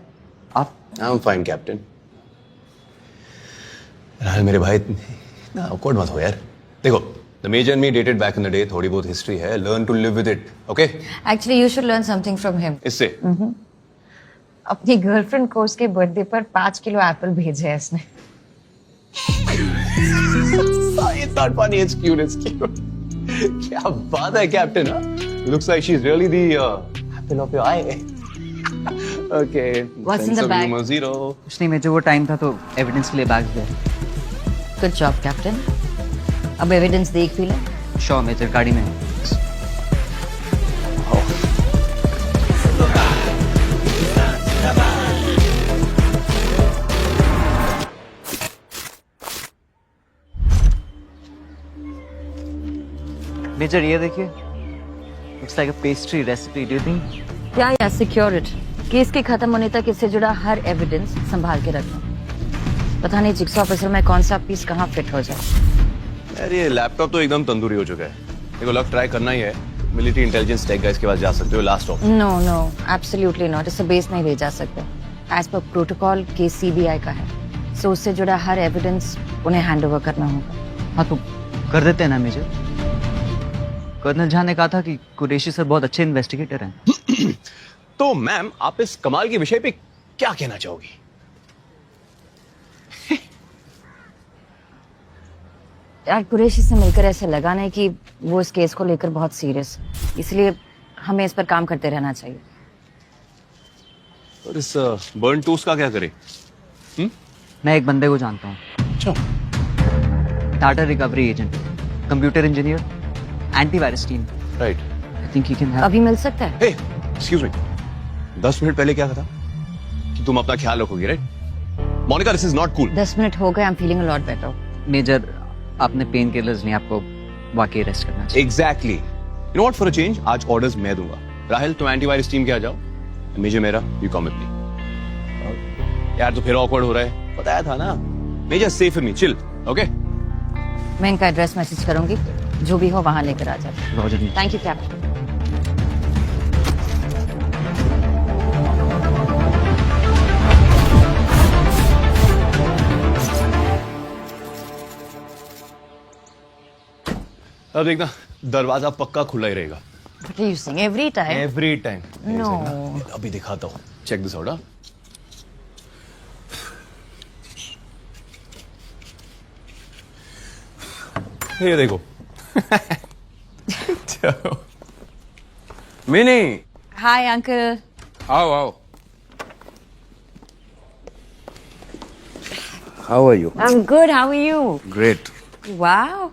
आप?
I'm fine, Captain. राहुल मेरे भाई, इतना awkward मत हो यार। देखो, the major and me dated back in the day, थोड़ी बहुत history है, learn to live with it, okay?
Actually, you should learn something from him.
इससे?
अपनी गर्लफ्रेंड को उसके बर्थडे पर 5 किलो एप्पल भेजे है इसने।
It's not funny, it's cute, it's cute. क्या बात है, Captain? Looks like she's really the apple of your eye. Okay.
What's in
sense
the
of
bag?
humor, 0.
कुछ नहीं मेजर, वो टाइम था तो एविडेंस के लिए बैग दे।
Good job, Captain. अब एविडेंस देख भी ले।
श्योर मेजर, गाड़ी में। मेजर ये देखिए, looks like a pastry recipe. Do you think?
या सिक्योर इट। केस के खत्म होने तक इससे जुड़ा हर एविडेंस संभाल के रखना। पता नहीं जिक्सॉ ऑफिसर में कौन सा पीस कहाँ फिट हो जाए।
यार ये लैपटॉप तो एकदम तंदूरी हो चुका है। देखो, लक ट्राई करना ही है। मिलिट्री इंटेलिजेंस टेक गाइस के पास जा सकते हो, last off.
No no, absolutely not. इससे बेस नहीं ले जा सकते। As per protocol case CBI का है, सो उससे जुड़ा हर एविडेंस उन्हें हैंडओवर करना होगा।
हाँ तो कर देते हैं ना मेजर। कर्नल झा ने कहा था कि कुरैशी सर बहुत अच्छे इन्वेस्टिगेटर हैं।
तो मैम, आप इस कमाल के विषय पे क्या कहना चाहोगी?
यार, कुरैशी से मिलकर ऐसे लगा नहीं कि वो इस केस को लेकर बहुत सीरियस, इसलिए हमें इस पर काम करते रहना चाहिए।
और इस बर्न टूस का क्या करें?
मैं एक बंदे को जानता हूँ।
अच्छा।
Data recovery agent, computer engineer, antivirus team.
Right.
I think he can help.
अभी मिल सकता है?
हे, एक्सक्यूज मी, 10 मिनट पहले क्या था कि तुम अपना ख्याल रखोगे, right? Monica, this is not cool.
10 minute हो गए, I am feeling a lot better.
Major, आपने पेन किलर्स नहीं, आपको वाकई रेस्ट करना चाहिए।
Exactly. You know what, for a change आज ऑर्डर्स मैं दूंगा। राहुल, तुम एंटीवायरस टीम के आ जाओ, मेजर मेरा, यू कम विद मी। यार तो फिर ऑकवर्ड हो रहा है, बताया था ना। Major safe with me, chill, okay?
मैं इनका एड्रेस मैसेज करूंगी, जो भी हो वहां लेकर आ जाए।
रॉजर।
Thank you captain.
अब देखना दरवाजा पक्का खुला ही रहेगा
What are you saying? Every time?
Every time.
No.
अभी दिखाता हूँ, चेक दिस आउट। ये देखो। चलो मिनी,
Hi, uncle.
आओ आओ। How are you?
I'm good. How are you?
Great.
Wow.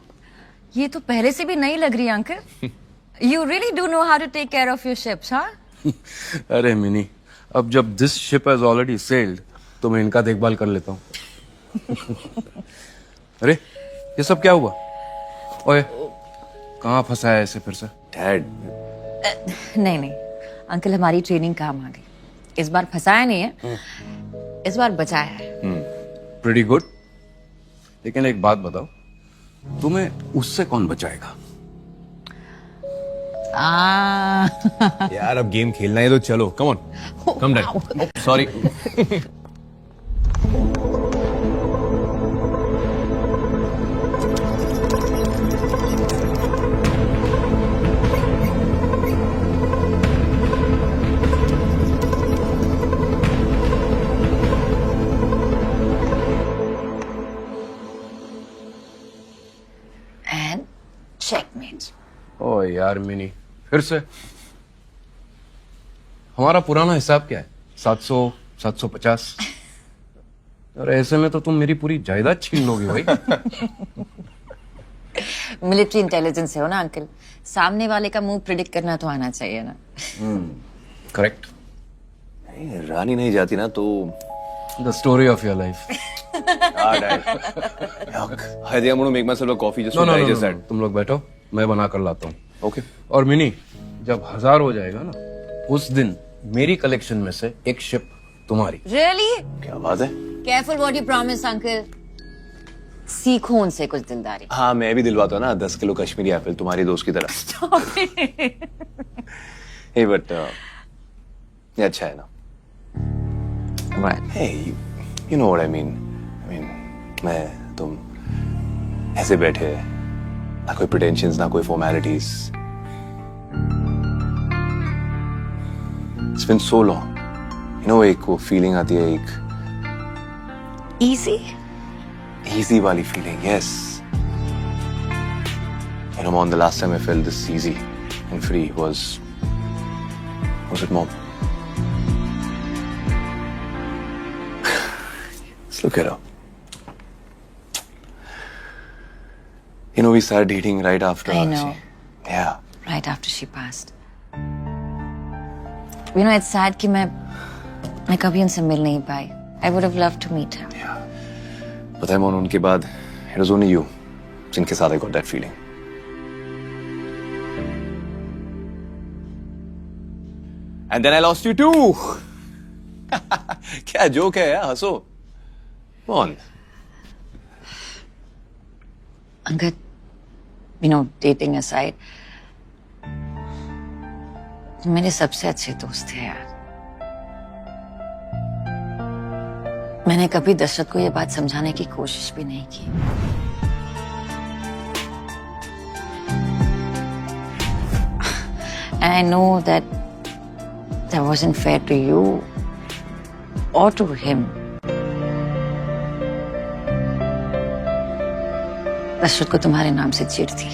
ये तो पहले से भी नई लग रही है uncle. You really do know how to take care of your ships, huh?
अरे मिनी, अब जब this ship has already sailed तो मैं इनका देखभाल कर लेता हूँ। अरे ये सब क्या हुआ? ओए कहाँ फंसा है ऐसे फिर से?
Dad.
नहीं नहीं अंकल, हमारी ट्रेनिंग काम आ गई। इस बार फंसाया नहीं है, इस बार बचाया है।
Pretty good. लेकिन एक बात बताओ, तुम्हें उससे कौन बचाएगा?
यार अब गेम खेलना है तो चलो, come on, come dad. Sorry.
And checkmate.
ओ यार मिनी, फिर से? हमारा पुराना हिसाब क्या है? 700, 750? अरे ऐसे में तो तुम मेरी पूरी जायदाद छीन लोगे भाई।
मिलिट्री इंटेलिजेंस से हो ना अंकल, सामने वाले का मुंह प्रिडिक्ट करना तो आना चाहिए ना।
करेक्ट।
रानी नहीं जाती ना तो
the story of your life.
I think I'm going to make myself a coffee just to digest that.
तुम लोग बैठो, मैं बना कर लाता हूँ।
Okay.
और मिनी, जब 1000 हो जाएगा ना, उस दिन मेरी कलेक्शन में से एक शिप तुम्हारी।
Really?
क्या बात है?
Careful what you promise, uncle. सीखो उनसे कुछ दिलदारी।
हाँ मैं भी दिलवाता हूँ ना 10 किलो कश्मीरी एप्पल तुम्हारी दोस्त की तरह।
Stop it.
Hey, but ये अच्छा है ना?
Right.
Hey, you know what I mean? I mean, मैं तुम ऐसे बैठे, ना कोई pretensions, ना कोई formalities. It's been so long. You know, एक वो feeling आती है, एक
Easy?
easy वाली feeling, yes. You know, Mom, the last time I felt this easy and free was it Mom? Let's look at her. You know, we started dating right after.
I know.
Yeah.
Right after she passed. You know, it's sad कि मैं कभी उनसे मिल नहीं पाई. I would have loved to meet her.
Yeah. पता है मोन, उनके बाद it was only you जिनके साथ I got that feeling. And then I lost you too. क्या जोक है यार, हंसो. मोन.
Angad, you know, dating aside, मेरे सबसे अच्छे दोस्त थे यार. मैंने कभी दशरथ को ये बात समझाने की कोशिश भी नहीं की. And I know that wasn't fair to you or to him. Dasharath को तुम्हारे नाम से चिढ़ थी,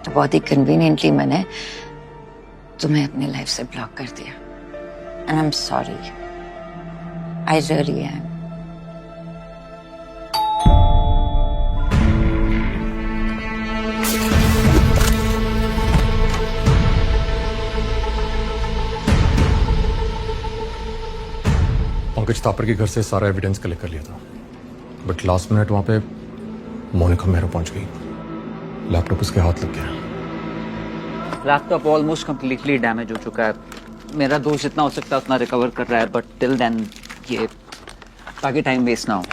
तो बहुत ही कन्वीनियंटली मैंने तुम्हें अपनी लाइफ से ब्लॉक कर दिया. And I'm sorry. I really am.
Pankaj तापर के घर से सारा एविडेंस कलेक्ट कर लिया था, बट लास्ट मिनट वहां पे मोनिका मेहरा पहुंच गई. लैपटॉप उसके हाथ लग गया.
लैपटॉप ऑलमोस्ट कंप्लीटली डैमेज हो चुका है. मेरा दोस्त जितना हो सकता है उतना रिकवर कर रहा है, बट टिल देन ये ताकि टाइम वेस्ट ना हो.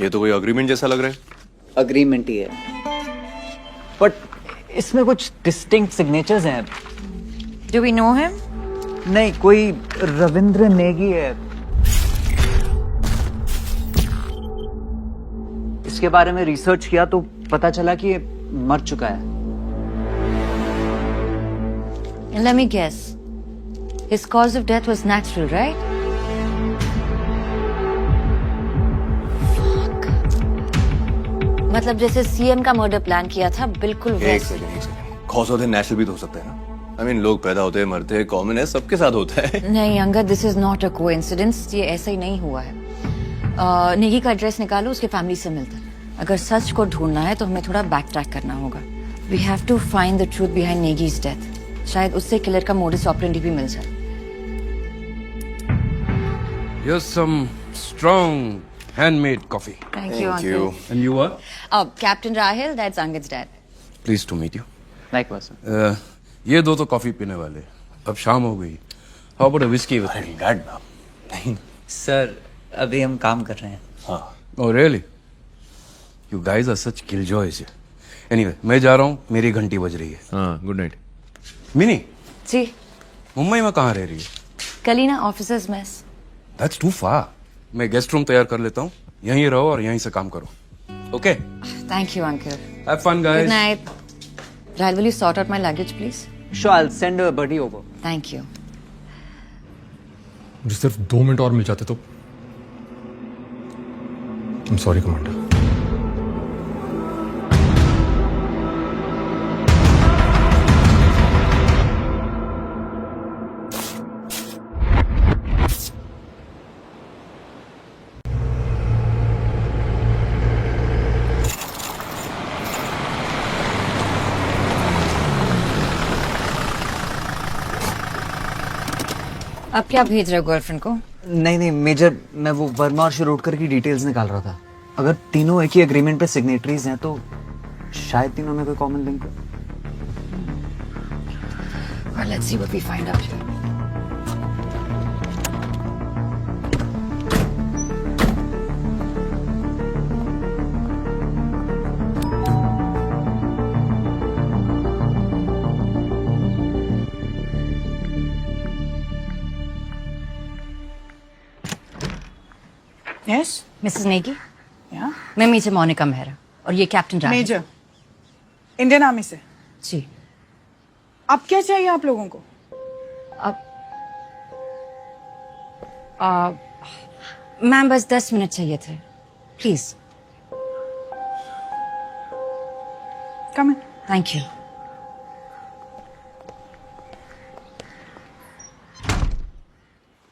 ये तो कोई अग्रीमेंट जैसा लग रहा है.
अग्रीमेंट ही है, बट इसमें कुछ डिस्टिंक्ट सिग्नेचर्स हैं.
Do we know him?
नहीं, कोई रविंद्र नेगी है. उसके बारे में रिसर्च किया तो पता चला कि ये मर चुका है।
And let me guess. His cause of death was natural, right? Fuck. मतलब जैसे सीएम का मर्डर प्लान किया था, बिल्कुल
एक
वैसे।
Second cause of the natural भी तो हो सकता है ना। आई मीन लोग पैदा होते हैं, मरते हैं, कॉमन है, सबके साथ होता है।
नहीं Angad, this is not a coincidence. ये ऐसा ही नहीं हुआ है। नेगी का एड्रेस निकालो, उसके फैमिली से मिलता है। अगर सच को ढूंढना है तो हमें थोड़ा बैक ट्रैक करना होगा। We have to find the truth behind Negi's death. शायद उससे किलर का मोडिस ऑपरेंडी भी मिल जाए।
Here's some strong handmade coffee.
Thank you, uncle.
And you are?
Captain Rahil, that's Angud's dad.
Pleased to meet you.
Likewise.
ये दो तो coffee पीने वाले। अब शाम हो गई। How about a whiskey with me?
नहीं
सर अभी हम काम कर रहे हैं।
हाँ। Oh really? You guys are such killjoys. Anyway, मैं जा रहा हूँ, मेरी घंटी बज रही है।
हाँ, गुड नाइट।
मिनी,
जी
मुंबई में कहाँ रह रही है?
Kalina officers mess.
That's too far. मैं गेस्ट रूम तैयार कर लेता हूँ, यहीं रहो और यहीं से काम करो। Okay?
Thank you, uncle.
Have fun, guys.
Good night. Rahil, will you sort out my luggage, please?
Sure, I'll send a buddy over.
Thank you.
मुझे सिर्फ 2 मिनट और मिल जाते तो। I'm sorry, commander.
अब क्या भेज रहे हो गर्लफ्रेंड को?
नहीं नहीं मेजर, मैं वो वर्मा और शिरोडकर की डिटेल्स निकाल रहा था। अगर तीनों एक ही एग्रीमेंट पे सिग्नेटरीज हैं तो शायद तीनों में कोई कॉमन लिंक हो।
Well, let's see what we find out here.
Yes?
Mrs. Negi,
Yeah?
मैं मेजर मोनिका मेहरा और ये captain Rahil.
Major Indian army से।
जी।
अब क्या चाहिए आप लोगों को?
मैम बस 10 मिनट चाहिए थे, please.
Come in.
Thank you.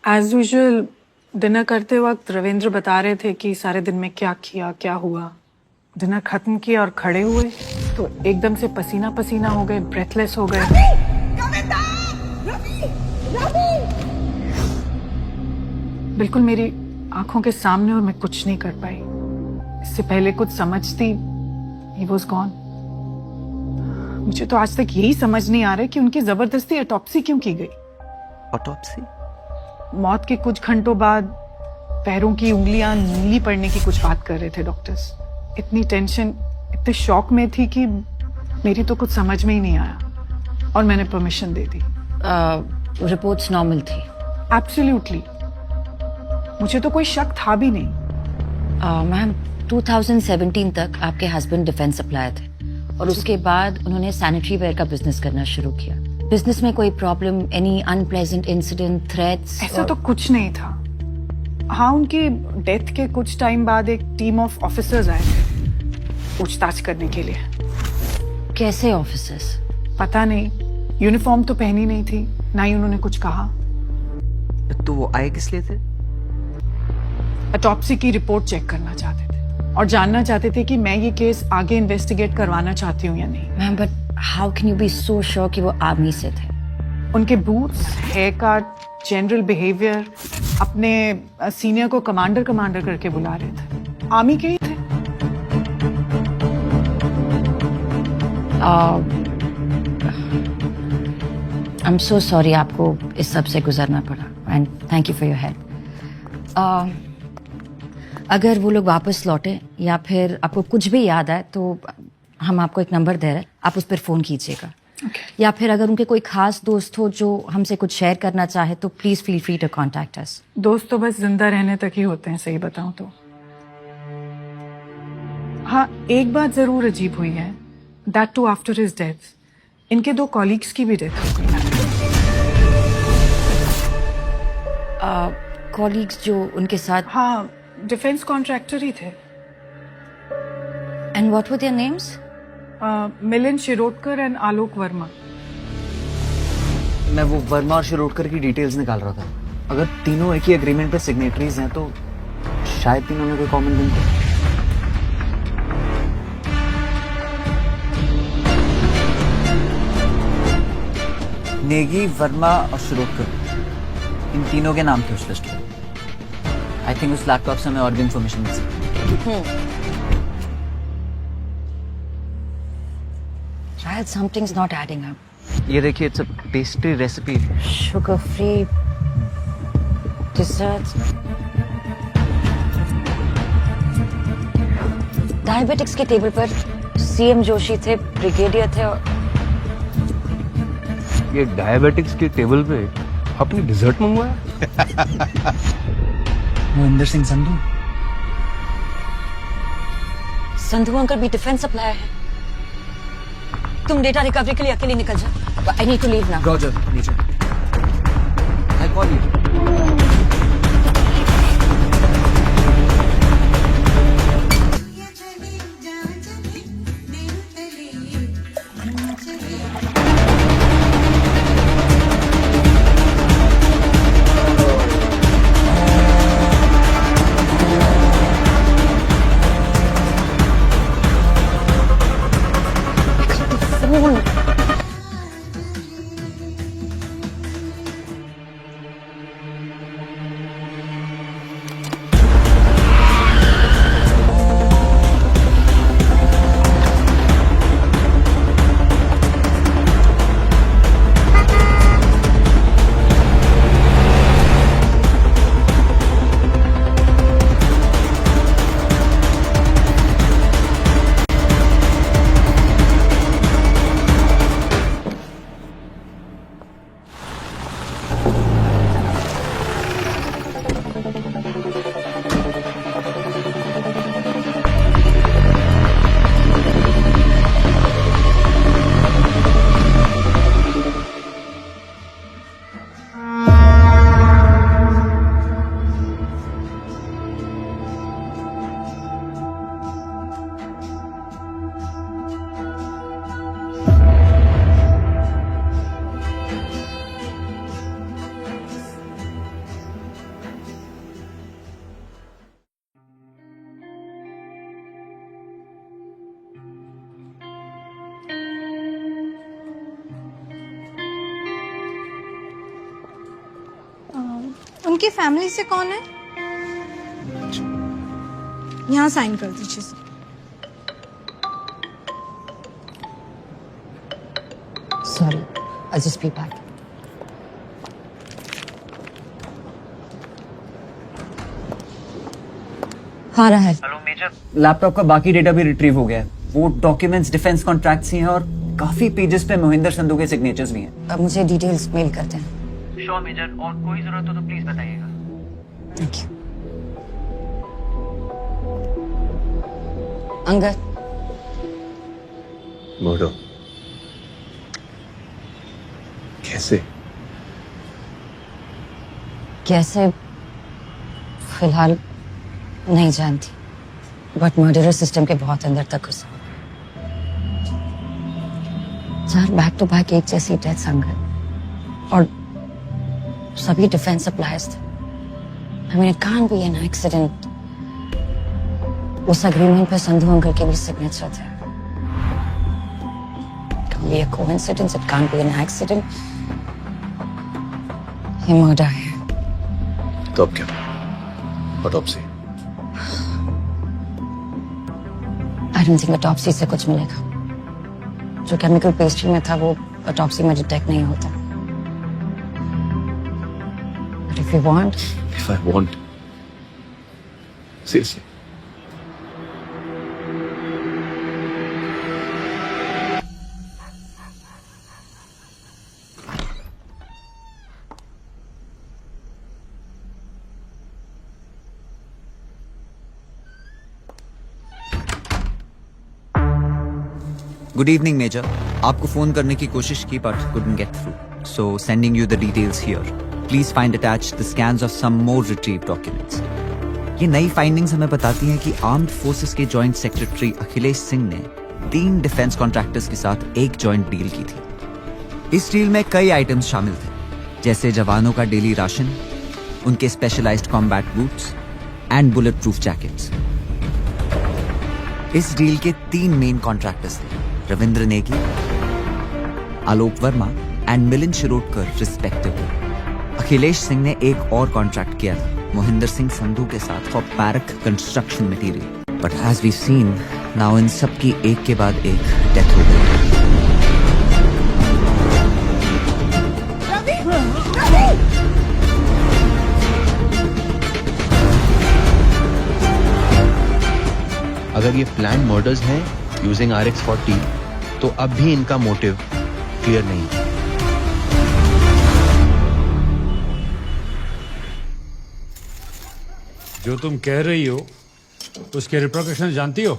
As usual dinner करते वक्त रविंद्र बता रहे थे कि सारे दिन में क्या किया, क्या हुआ। डिनर खत्म किया और खड़े हुए तो एकदम से पसीना पसीना हो गए, ब्रेथलेस हो गए। बिल्कुल मेरी आंखों के सामने, और मैं कुछ नहीं कर पाई। इससे पहले कुछ समझती, he was gone। मुझे तो आज तक यही समझ नहीं आ रहा कि उनकी जबरदस्ती ऑटोप्सी क्यों की गई।
ऑटोप्सी?
मौत के कुछ घंटों बाद पैरों की उंगलियां नीली पड़ने की कुछ बात कर रहे थे डॉक्टर्स। इतनी टेंशन, इतने शॉक में थी कि मेरी तो कुछ समझ में ही नहीं आया और मैंने परमिशन दे दी।
रिपोर्ट्स नॉर्मल थी?
एब्सोल्युटली। मुझे तो कोई शक था भी नहीं।
मैम 2017 तक आपके हस्बैंड डिफेंस सप्लायर थे और उसके बाद उन्होंने सैनिटरी वेयर का बिजनेस करना शुरू किया। बिजनेस में कोई problem, any unpleasant incident, threats?
ऐसा तो कुछ नहीं था। हाँ, उनकी डेथ के कुछ टाइम बाद एक टीम ऑफ ऑफिसर्स आए थे पूछताछ करने के लिए।
कैसे ऑफिसर्स?
पता नहीं, यूनिफॉर्म तो पहनी नहीं थी, ना ही उन्होंने कुछ कहा।
तो वो आए किस लिए थे?
ऑटोप्सी की रिपोर्ट चेक करना चाहते थे और जानना चाहते थे कि मैं ये केस आगे इन्वेस्टिगेट करवाना चाहती हूँ या नहीं।
Ma'am but how can you be so sure कि वो आर्मी से थे?
उनके boots, haircut, general behaviour, अपने सीनियर को कमांडर कमांडर करके बुला रहे थे। आर्मी के ही थे।
आई एम सो सॉरी आपको इस सब से गुजरना पड़ा and thank you for your help. अगर वो लोग वापस लौटे या फिर आपको कुछ भी याद आए तो हम आपको एक नंबर दे रहे हैं, आप उस पर फोन कीजिएगा। या फिर अगर उनके कोई खास दोस्त हो जो हमसे कुछ शेयर करना चाहे तो please feel free to contact us.
दोस्त तो बस जिंदा रहने तक ही होते हैं, सही बताऊं तो। हाँ, एक बात जरूर अजीब हुई है, that too after his death. इनके 2 कॉलीग्स की भी डेथ हो गई।
कॉलीग्स जो उनके साथ?
हाँ, डिफेंस कॉन्ट्रैक्टर ही थे।
And what were their names?
Milind Shirodkar and Alok Verma.
मैं वो वर्मा और शिरोडकर की डिटेल्स निकाल रहा था। अगर तीनों एक ही एग्रीमेंट पे सिग्नेटरीज हैं तो शायद तीनों में कोई कॉमन लिंक हो। नेगी, वर्मा और शिरोडकर, इन तीनों के नाम थे उस लिस्ट में। आई थिंक उस लैपटॉप से हमें और भी इंफॉर्मेशन मिल सकती।
शायद समथिंग्स नॉट एडिंग अप।
ये देखिए, it's a pastry recipe.
Sugar free desserts, diabetics के टेबल पर सीएम जोशी थे, ब्रिगेडियर थे और
ये डायबिटिक्स के टेबल पे आपने डिजर्ट मंगवाया?
मोहिंदर सिंह संधू।
संधू अंकल भी डिफेंस सप्लायर है। तुम डेटा रिकवरी के लिए अकेले निकल जाओ। I need to leave now.
Roger, नीचे। I call you.
उनकी फैमिली से कौन है? यहाँ साइन कर दीजिए।
Sorry, I just be back. हाँ रहा है।
हेलो मेजर, लैपटॉप का बाकी डेटा भी रिट्रीव हो गया है। वो डॉक्यूमेंट्स डिफेंस कॉन्ट्रैक्ट्स ही हैं और काफी पेजेस पे मोहिंदर संधू के सिग्नेचर्स भी हैं।
अब मुझे डिटेल्स मेल करते हैं।
श्योर मेजर, और कोई जरूरत हो तो प्लीज बताइएगा।
Thank you. अंगद,
मर्डर कैसे?
कैसे फिलहाल नहीं जानती, बट मर्डरर सिस्टम के बहुत अंदर तक घुसा। 4 बैक टू बैक एक जैसी डेथ्स अंगद, और सभी डिफेंस सप्लायर्स थे। I mean, it can't be an accident. उस अग्रीमेंट पे संधू अंकल के भी सिग्नेचर थे। It can't be a coincidence. It can't be an accident. ये मर्डर है।
तो अब क्या? Autopsy?
I don't think autopsy से कुछ मिलेगा। जो केमिकल पेस्ट्री में था वो ऑटोप्सी में डिटेक्ट नहीं होता। But if you want,
If I want, seriously.
Good evening major. आपको फोन करने की कोशिश की but couldn't get through. So sending you the details here. Please find attached the scans of some more retrieved documents. ये नई findings हमें बताती हैं कि आर्म्ड फोर्सेस के जॉइंट सेक्रेटरी अखिलेश सिंह ने 3 डिफेंस कॉन्ट्रैक्टर्स के साथ एक जॉइंट डील की थी। इस डील में कई आइटम्स शामिल थे, जैसे जवानों का डेली राशन, उनके specialised combat boots and bulletproof jackets. इस डील के 3 मेन कॉन्ट्रैक्टर्स थे, रविंद्र नेगी, आलोक वर्मा एंड मिलिंद शिरोडकर रिस्पेक्टिवली। अखिलेश सिंह ने एक और कॉन्ट्रैक्ट किया था मोहिंदर सिंह संधू के साथ for barrack construction material, but as we seen now इन सब की एक के बाद एक डेथ हो गई।
अगर ये प्लान मर्डर्स हैं यूजिंग RX-40 तो अब भी इनका मोटिव क्लियर नहीं है।
जो तुम कह रही हो उसके रिप्रिकॉशन जानती हो?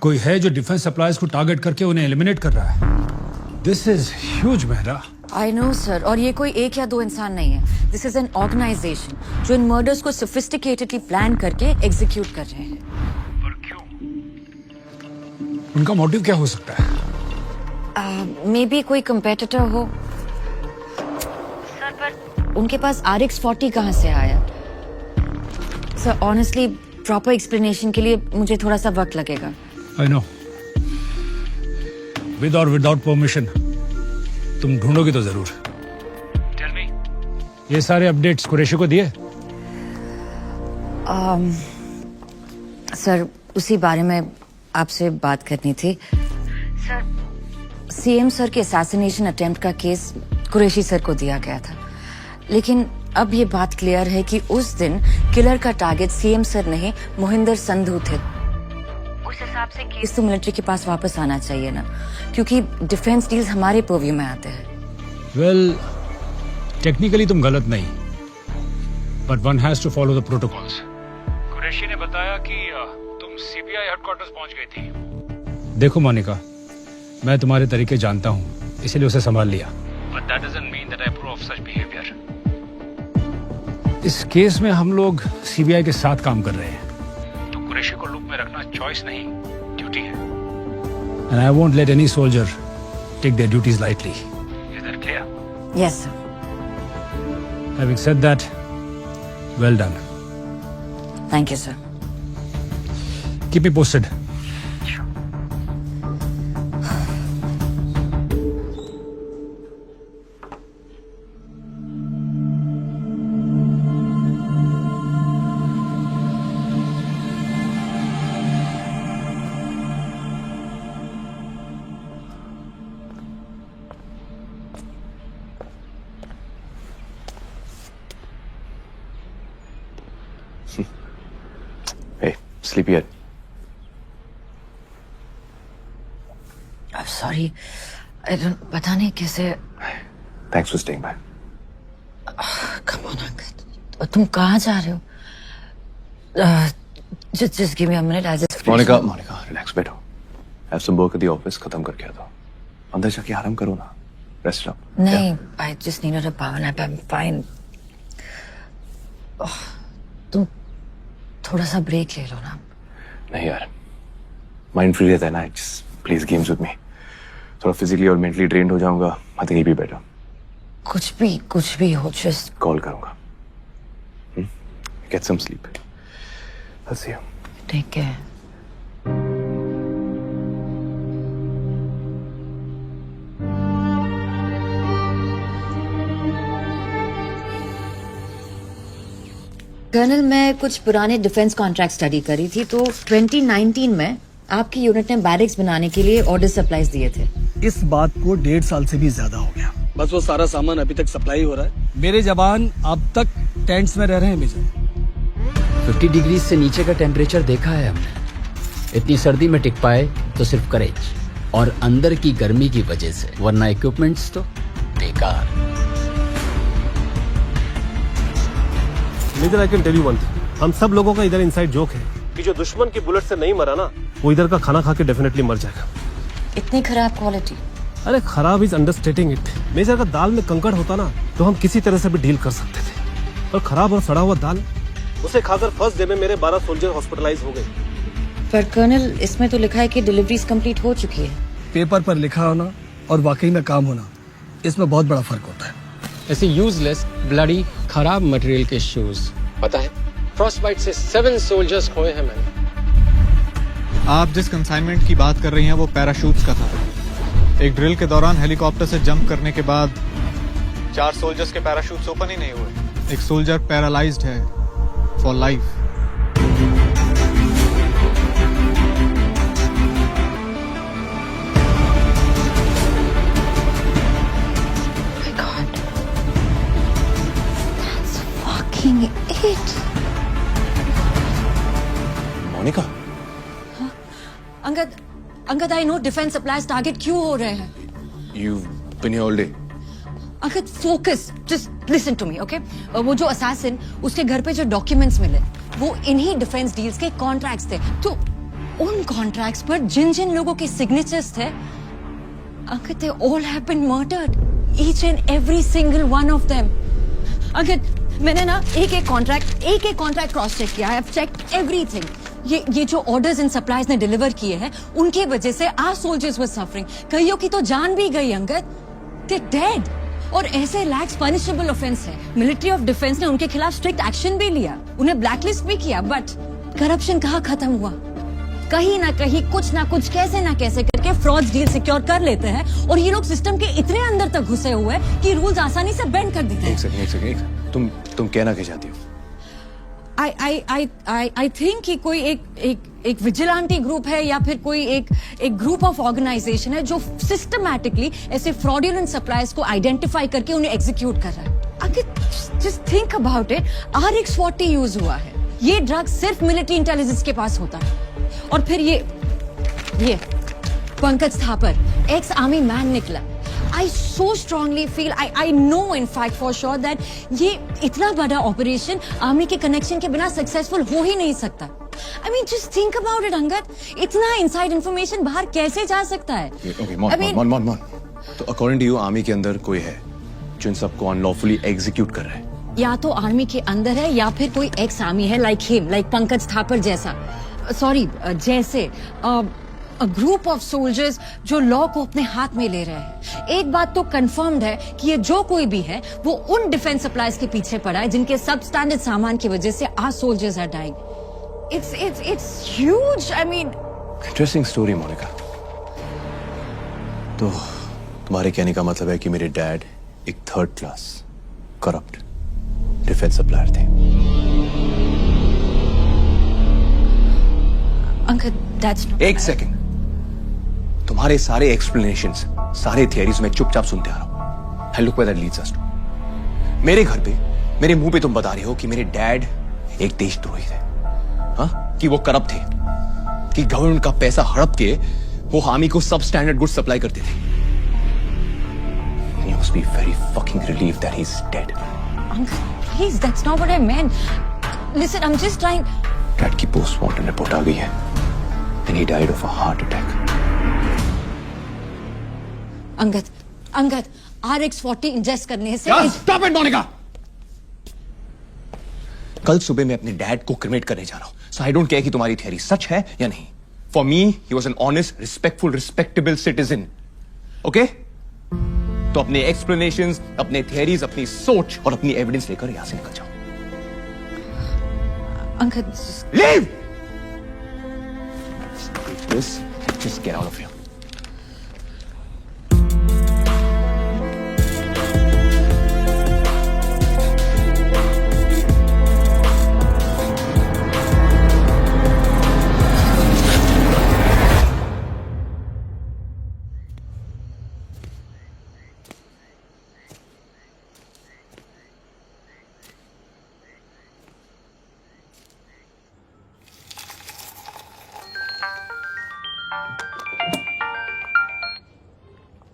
कोई है जो डिफेंस सप्लाईज को टारगेट करके उन्हें एलिमिनेट कर रहा है। This is huge Mehra.
I know sir, और ये कोई एक या 2 इंसान नहीं है। दिस इज एन ऑर्गेनाइजेशन जो इन मर्डर्स को सोफिस्टिकेटेडली प्लान करके एग्जीक्यूट कर रहे हैं।
पर क्यों? उनका मोटिव क्या हो सकता है?
मे बी कोई कंपेटिटर हो सर, पर उनके पास RX-40 कहाँ से आया? सर ऑनेस्टली प्रॉपर एक्सप्लेनेशन के लिए मुझे थोड़ा सा वक्त लगेगा।
आई नो, विद और विदाउट परमिशन तुम ढूंढोगे तो जरूर। टेल मी, ये सारे अपडेट्स कुरैशी को दिए?
सर उसी बारे में आपसे बात करनी थी। सर CM सर के असैसिनेशन अटेम्प्ट का केस कुरैशी सर को दिया गया था, लेकिन अब ये बात क्लियर है कि उस दिन किलर का टारगेट CM सर नहीं मोहिंदर संधू थे। उस हिसाब से केस तो मिलिट्री के पास वापस आना चाहिए ना, क्योंकि डिफेंस डील्स हमारे पर्व्यू में आते हैं।
वेल, टेक्निकली तुम गलत नहीं, but one has to follow the protocols. Qureshi ने बताया कि तुम CBI हेडक्वार्टर्स पहुंच गई थी। देखो मोनिका, मैं तुम्हारे तरीके जानता हूं, इसलिए उसे संभाल लिया, but that doesn't mean that I approve of such behaviour. इस केस में हम लोग CBI के साथ काम कर रहे हैं, तो कुरैशी को लूप में रखना चॉइस नहीं, ड्यूटी है। And I won't let any soldier take their duties lightly. Is that clear?
Yes sir.
Having said that, well done.
Thank you sir.
Keep me posted.
Hey, sleepy yet?
I'm sorry. I don't. पता नहीं कैसे.
Thanks for staying back.
Come on, Ankit. तुम कहाँ जा रहे हो? Just give me a minute. I just.
Monica, relax, बैठो. Have some work at the office. खत्म करके आता हूँ. अंदर जाके आराम करो ना. Rest up.
नहीं, I just needed a power nap. I'm fine. तुम थोड़ा सा ब्रेक ले लो ना।
नहीं यार, माइंड फ्री रहता है ना। Just please games with me. थोड़ा फिजिकली और मेंटली ड्रेन्ड हो जाऊंगा। I think it'll be better.
कुछ भी हो, just
कॉल करूंगा। Get some sleep. I'll see you.
take care. Colonel, मैं कुछ पुराने डिफेंस कॉन्ट्रैक्ट स्टडी करी थी, तो 2019 में आपकी यूनिट ने बैरिक्स बनाने के लिए ऑर्डर सप्लाईज दिए थे।
इस बात को 1.5 साल से भी ज्यादा हो गया। बस वो सारा सामान अभी तक सप्लाई हो रहा है। मेरे जवान अब तक टेंट्स में रह रहे हैं मेजर।
50 डिग्री से नीचे का टेम्परेचर देखा है हमने। इतनी सर्दी में टिक पाए तो सिर्फ करेज और अंदर की गर्मी की वजह से, वरना इक्विपमेंट्स तो बेकार।
लेकिन I can tell you one thing, हम सब लोगों का इधर इनसाइड जोक है कि जो दुश्मन की बुलेट से नहीं मरा ना, वो इधर का खाना खा के डेफिनेटली मर जाएगा।
इतनी खराब क्वालिटी?
अरे खराब इज अंडरस्टेटिंग इट। मेजर का दाल में कंकड़ होता ना तो हम किसी तरह से भी डील कर सकते थे, और खराब और सड़ा हुआ दाल, उसे खाकर फर्स्ट डे में मेरे 12 सोल्जर हॉस्पिटलाइज हो गए।
पर कर्नल, इसमें तो लिखा है कि डिलीवरीज कंप्लीट हो चुकी है।
पेपर पर लिखा होना और वाकई में काम होना, इसमें बहुत बड़ा फर्क होता है।
ऐसे यूजलेस ब्लडी खराब मटेरियल के शूज, पता है फ्रॉस्ट बाइट से 7 सोल्जर्स खोए हैं मैंने।
आप जिस कंसाइनमेंट की बात कर रही हैं वो पैराशूट्स का था। एक ड्रिल के दौरान हेलीकॉप्टर से जंप करने के बाद 4 सोल्जर्स के पैराशूट्स ओपन ही नहीं हुए। एक सोल्जर पैरालाइज्ड है for life.
Monica,
Angad, I know defence supplies target क्यों हो रहे हैं?
you've been here all day.
Angad, focus, just listen to me, okay? वो जो असैसिन, उसके घर पे जो डॉक्यूमेंट्स मिले वो इन्हीं डिफेंस डील्स के कॉन्ट्रैक्ट्स थे। तो उन कॉन्ट्रैक्ट्स पर जिन जिन लोगों के सिग्नेचर्स थे, Angad, they all have been murdered, each and every single one of them. Angad, मैंने ना एक एक कॉन्ट्रैक्ट क्रॉस चेक किया। I have checked everything. ये जो ऑर्डर्स एंड सप्लाईज ने डिलीवर किए हैं, उनके वजह से आवर सोल्जर्स वर सफरिंग। कईयों की तो जान भी गई अंगद, दे डेड। और ऐसे लैक्स पनिशेबल ऑफेंस है। मिलिट्री ऑफ डिफेंस ने उनके खिलाफ स्ट्रिक्ट एक्शन भी लिया, उन्हें ब्लैकलिस्ट भी किया, बट करप्शन कहाँ खत्म हुआ? कहीं ना कहीं कुछ ना कुछ कैसे ना कैसे करके फ्रॉड डील सिक्योर कर लेते हैं, और ये लोग सिस्टम के इतने अंदर तक घुसे हुए हैं कि रूल्स आसानी से बेंड कर देते हैं।
एक सेकंड, तुम कहना क्या चाहती हो?
I think कि कोई एक विजिलेंटी ग्रुप है या फिर कोई एक ग्रुप ऑफ ऑर्गेनाइजेशन है जो सिस्टमैटिकली ऐसे फ्रॉडुलेंट सप्लाईज को आइडेंटिफाई करके उन्हें एग्जीक्यूट कर रहा है। अगर just think about it, RX-40 use हुआ है। ये ड्रग सिर्फ मिलिट्री इंटेलिजेंस के पास होता है। और फिर ये Pankaj Thapar, ex army man निकला। I so strongly feel, I know in fact for sure that ये इतना बड़ा ऑपरेशन आर्मी के कनेक्शन के बिना सक्सेसफुल हो ही नहीं सकता। I mean, just think about it, Angad. इतना इनसाइड इंफॉर्मेशन बाहर कैसे जा सकता है?
Okay, mon. तो अकॉर्डिंग टू यू आर्मी के अंदर कोई है जो इन सबको अनलॉफुली एग्जीक्यूट कर रहा है?
या तो आर्मी के अंदर है या फिर कोई एक्स आर्मी है, लाइक पंकज थापर जैसा, जैसे a group of soldiers जो लॉ को अपने हाथ में ले रहे हैं। एक बात तो कंफर्म्ड है कि ये जो कोई भी है वो उन डिफेंस सप्लाईज के पीछे पड़ा है जिनके सब स्टैंडर्ड सामान की वजह से our soldiers are dying. It's huge. I mean,
interesting story Monica. तो तुम्हारे कहने का मतलब है कि मेरे डैड एक 3rd class corrupt defence supplier थे?
अंकल, that's
एक सेकंड, तुम्हारे सारे एक्सप्लेनेशंस, सारे थियरीज में चुपचाप सुनते आ रहा हूं। And look where that leads us to. मेरे घर पे मेरे मुंह पे तुम बता रहे हो कि मेरे डैड एक देशद्रोही थे, हाँ? कि वो करप्ट थे, कि गवर्नमेंट का पैसा हड़प के वो आर्मी को सब स्टैंडर्ड गुड्स सप्लाई करते थे। And you must be very fucking relieved that he's dead.
Uncle, please, that's not what I meant. Listen, I'm just trying.
Dad की पोस्टमार्टम रिपोर्ट आ गई है and he died of a heart attack.
Angad, RX-40 ingest करने से
Stop it, Monica! कल सुबह मैं अपने dad को क्रिमेट करने जा रहा हूं, so I don't care कि तुम्हारी थियरी सच है या नहीं। For me, he was an honest, respectful, respectable citizen. Okay? तो अपने एक्सप्लेनेशंस, अपने थियरीज, अपनी सोच और अपनी एविडेंस लेकर यहां से निकल जाओ।
Uncle,
Leave! Just get out of here.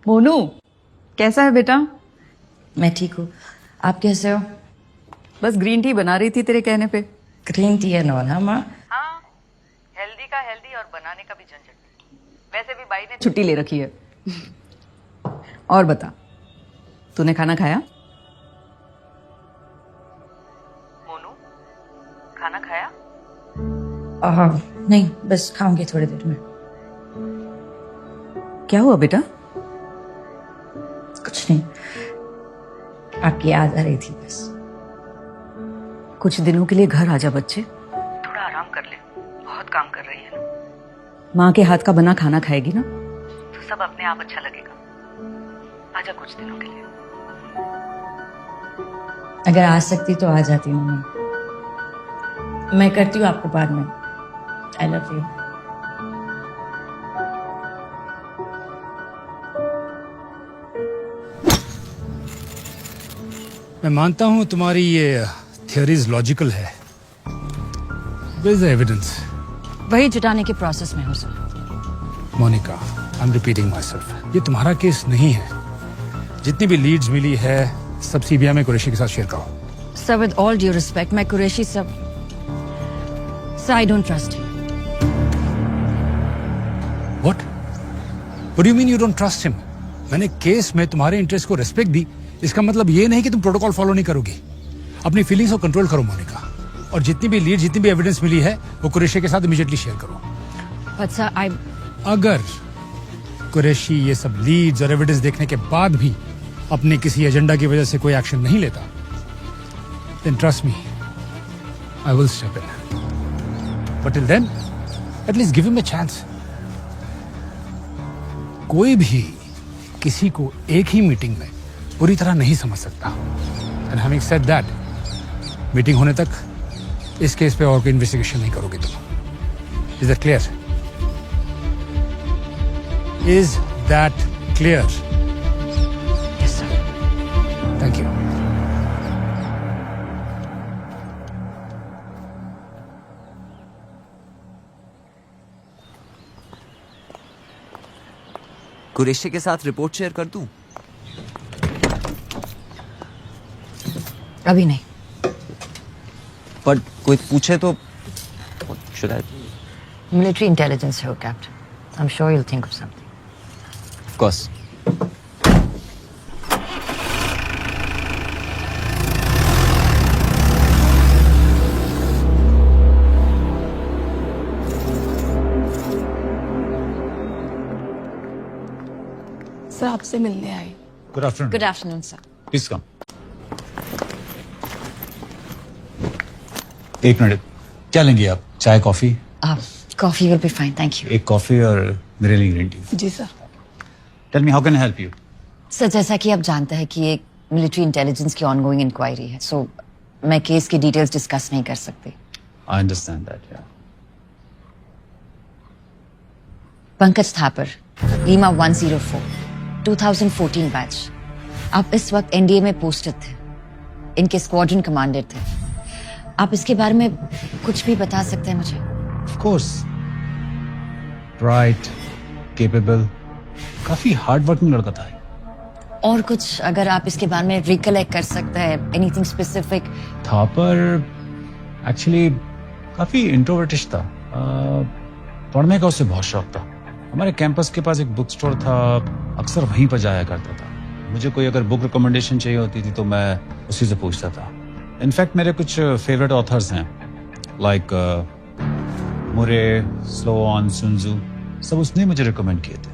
Monu, कैसा है बेटा?
मैं ठीक हूँ, आप कैसे हो?
बस ग्रीन टी बना रही थी तेरे कहने पे।
ग्रीन टी है ना माँ?
हाँ, हेल्दी
हल्दी का हेल्दी और बनाने का भी झंझट। वैसे भी बाई ने छुट्टी ले रखी है। और बता, तूने खाना खाया? मोनू, खाना खाया?
नहीं, बस खाऊंगी थोड़ी देर में।
क्या हुआ बेटा?
कुछ नहीं, आपकी याद आ रही थी बस।
कुछ दिनों के लिए घर आजा बच्चे, थोड़ा आराम कर ले, बहुत काम कर रही है ना। माँ के हाथ का बना खाना खाएगी ना तो सब अपने आप अच्छा लगेगा। आजा कुछ दिनों के लिए।
अगर आ सकती तो आ जाती मम्मी। मैं करती हूँ आपको बाद में। आई लव यू।
मैं मानता हूं तुम्हारी ये थियरीज लॉजिकल है। Where is the evidence?
वही जुटाने के प्रोसेस में हूँ sir.
Monica, I am repeating myself, ये तुम्हारा केस नहीं है। जितनी भी लीड्स मिली है सब सीबीआई में कुरैशी के साथ शेयर करो।
Sir with all due respect, मैं कुरैशी सब I don't trust him.
What? What do you mean you don't trust him? मैंने केस में तुम्हारे इंटरेस्ट को रेस्पेक्ट दी, इसका मतलब ये नहीं कि तुम प्रोटोकॉल फॉलो नहीं करोगी। अपनी फीलिंग्स को कंट्रोल करो मोनिका, और जितनी भी लीड, जितनी भी एविडेंस मिली है वो कुरैशी के साथ इमीडिएटली शेयर करो।
But sir,
अगर कुरैशी ये सब लीड्स और एविडेंस देखने के बाद भी अपने किसी एजेंडा की वजह से कोई एक्शन नहीं लेता, then trust me, I will step in. But till then, at least give him a chance. कोई भी किसी को एक ही मीटिंग में पूरी तरह नहीं समझ सकता। And having said that, meeting होने तक इस केस पे और कोई इन्वेस्टिगेशन नहीं करोगे तुम। Is that clear? Is that clear?
Yes, sir.
Thank you.
Qureshi के साथ रिपोर्ट शेयर कर दूं?
अभी नहीं।
पर कोई पूछे तो should I?
Military intelligence है वो captain. I'm sure you'll think of something.
Of course.
Sir आपसे मिलने आई।
Good afternoon.
Good afternoon, sir.
Please come. एक मिनट, क्या लेंगे आप? चाय, coffee?
Coffee will be fine, thank you.
एक कॉफी और मेरे लिए ग्रीन टी।
जी sir.
Tell me, how can I help you?
Sir जैसा कि आप जानते हैं कि एक मिलिट्री इंटेलिजेंस की ऑनगोइंग इंक्वायरी है, सो मैं केस की डिटेल्स डिस्कस नहीं कर सकती।
आई अंडरस्टैंड दैट, या।
Pankaj Thapar, Lima 104, 2014 batch. आप इस वक्त एनडीए में पोस्टेड थे, इनके स्क्वाड्रन कमांडर थे। आप इसके बारे में कुछ भी बता सकते हैं मुझे?
ऑफ कोर्स, ब्राइट, केपेबल, काफी हार्ड वर्किंग लड़का था।
और कुछ अगर आप इसके बारे में रिकलेक्ट कर सकते हैं, एनीथिंग स्पेसिफिक?
थापर एक्चुअली काफी इंट्रोवर्टिश था। पढ़ने का उसे बहुत शौक था। हमारे कैंपस के पास एक बुक स्टोर था, अक्सर वहीं पर जाया करता था। मुझे कोई अगर बुक रिकमेंडेशन चाहिए होती थी तो मैं उसी से पूछता था। इनफैक्ट मेरे कुछ फेवरेट ऑथर्स हैं, लाइक मुरे, स्लोआन, सुनजू, सब उसने मुझे रिकमेंड किए थे।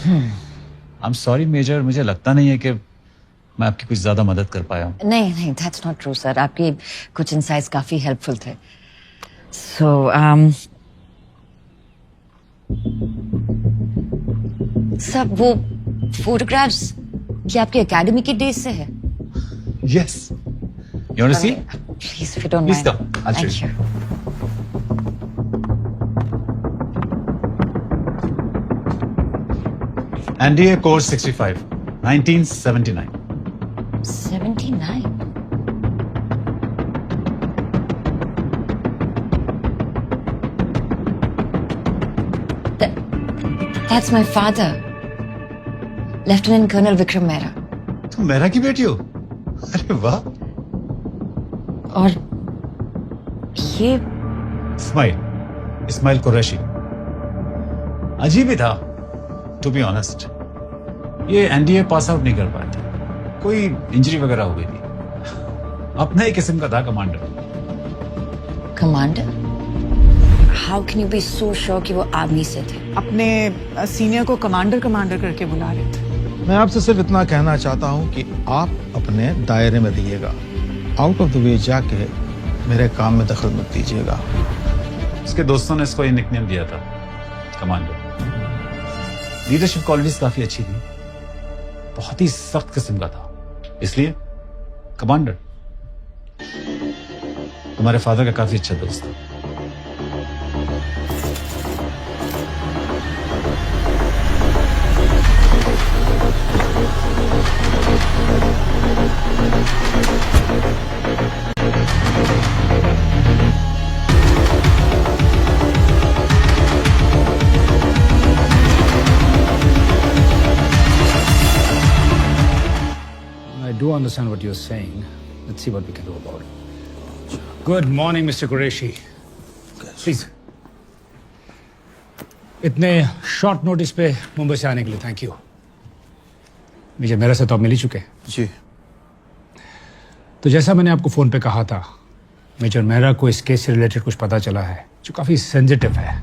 आई एम सॉरी मेजर, मुझे लगता नहीं है कि मैं आपकी कुछ ज्यादा मदद कर पाया हूँ।
नहीं, दैट्स नॉट ट्रू सर। आपके कुछ इनसाइट्स काफी हेल्पफुल थे। सो सब वो फोटोग्राफ्स क्या आपके एकेडमी के डेज से है?
Yes, you want to see?
Please, if you don't
Please
mind.
come, I'll show
thank you.
NDA Course 65, 1979.
79? That's my father, Lieutenant Colonel Vikram Mehra.
तुम मेहरा की बेटी हो? अरे वाह।
और ये
स्माइल।
इस्माइल कुरैशी। अजीब ही था, टू बी ऑनेस्ट। ये एनडीए पास आउट नहीं कर पाया था, कोई इंजरी वगैरह हो गई थी। अपना ही किस्म का था commander.
Commander? How can you be so sure कि वो आर्मी से थे?
अपने सीनियर को कमांडर कमांडर करके बुला रहे थे।
मैं आपसे सिर्फ इतना कहना चाहता हूं कि आप अपने दायरे में रहिएगा, आउट ऑफ द वे जाके मेरे काम में दखल मत दीजिएगा।
उसके दोस्तों ने इसको ये निकनेम दिया था, कमांडर। लीडरशिप क्वालिटीज काफी अच्छी थी, बहुत ही सख्त किस्म का था, इसलिए कमांडर। हमारे फादर का काफी अच्छा दोस्त था।
I do understand what you're saying. Let's see what we can do about it. Good morning, Mr. Qureshi. Please. इतने शॉर्ट नोटिस पे मुंबई से आने के लिए थैंक यू। मेजर मेरा से तो आप मिल ही चुके हैं।
जी।
तो जैसा मैंने आपको फोन पे कहा था, मेजर मेहरा को इस केस से रिलेटेड कुछ पता चला है जो काफी सेंसिटिव है,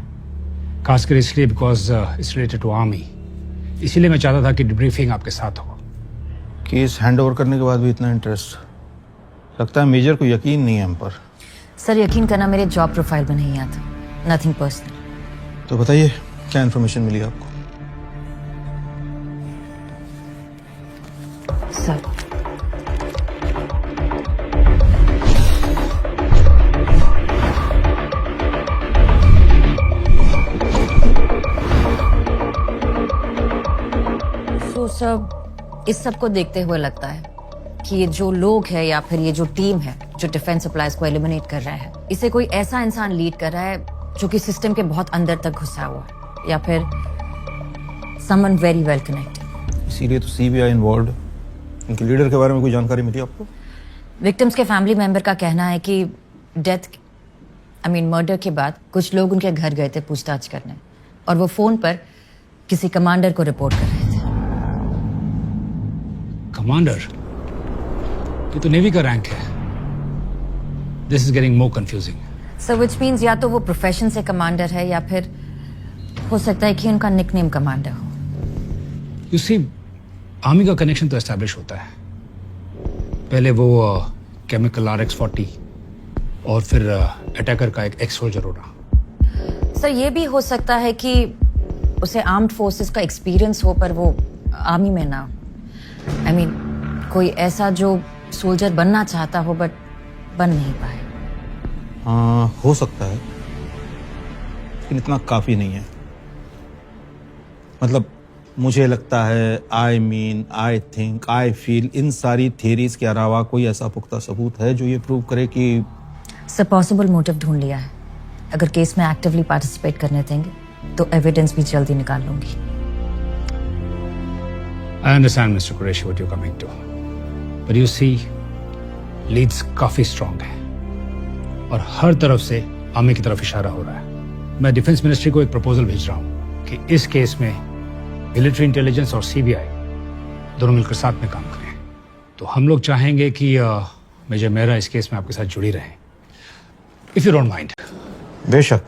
खासकर इसलिए because it's related to army. इसीलिए मैं चाहता था कि डिब्रीफिंग आपके साथ हो।
केस हैंड ओवर करने के बाद भी इतना इंटरेस्ट, लगता है मेजर को यकीन नहीं है हम पर।
सर, यकीन करना मेरे जॉब प्रोफाइल में नहीं आता। Nothing personal.
तो बताइए क्या इन्फॉर्मेशन मिली आपको?
सर, तो सर, इस सब को देखते हुए लगता है कि ये जो लोग हैं या फिर ये जो टीम है जो डिफेंस सप्लाईज को एलिमिनेट कर रहा है, इसे कोई ऐसा इंसान लीड कर रहा है जो कि सिस्टम के बहुत अंदर तक घुसा हुआ है, या फिर समवन वेरी वेल कनेक्टेड।
इसीलिए तो सीबीआई इन्वॉल्व। इनके लीडर के बारे में कोई जानकारी मिली आपको?
विक्टिम्स के फैमिली मेंबर का कहना है कि मर्डर के बाद कुछ लोग उनके घर गए थे पूछताछ करने, और वो फोन पर किसी कमांडर को रिपोर्ट कर रहे थे।
कमांडर? ये तो नेवी का रैंक है। This is getting more confusing.
So which means या तो वो प्रोफेशन से कमांडर है या फिर हो सकता है कि उनका निकनेम कमांडर हो।
यू सी, आर्मी का कनेक्शन तो एस्टैब्लिश होता है। पहले वो केमिकल RX-40 और फिर अटैकर का एक एक्स सोल्जर होना।
सर, ये भी हो सकता है कि उसे आर्म्ड फोर्सेस का एक्सपीरियंस हो पर वो आर्मी में ना हो। कोई ऐसा जो सोल्जर बनना चाहता हो बट बन नहीं पाए।
हाँ, हो सकता है, लेकिन इतना काफी नहीं है। मतलब मुझे लगता है, आई थिंक, आई फील, इन सारी थियरीज के अलावा कोई ऐसा पुख्ता सबूत है जो ये प्रूव करे कि
सर, पॉसिबल मोटिव ढूंढ लिया है। अगर केस में एक्टिवली पार्टिसिपेट करने देंगे तो एविडेंस भी जल्दी निकाल लूंगी।
I understand, Mr. Qureshi, what you're coming to. But you see, leads काफी स्ट्रांग है और हर तरफ से आर्मी की तरफ इशारा हो रहा है। मैं डिफेंस मिनिस्ट्री को एक प्रपोजल भेज रहा हूँ कि इस केस में मिलिट्री इंटेलिजेंस और सीबीआई दोनों मिलकर साथ में काम करें। तो हम लोग चाहेंगे कि मेजर मेहरा इस केस में आपके साथ जुड़ी रहे, इफ यू डोंट माइंड।
बेशक।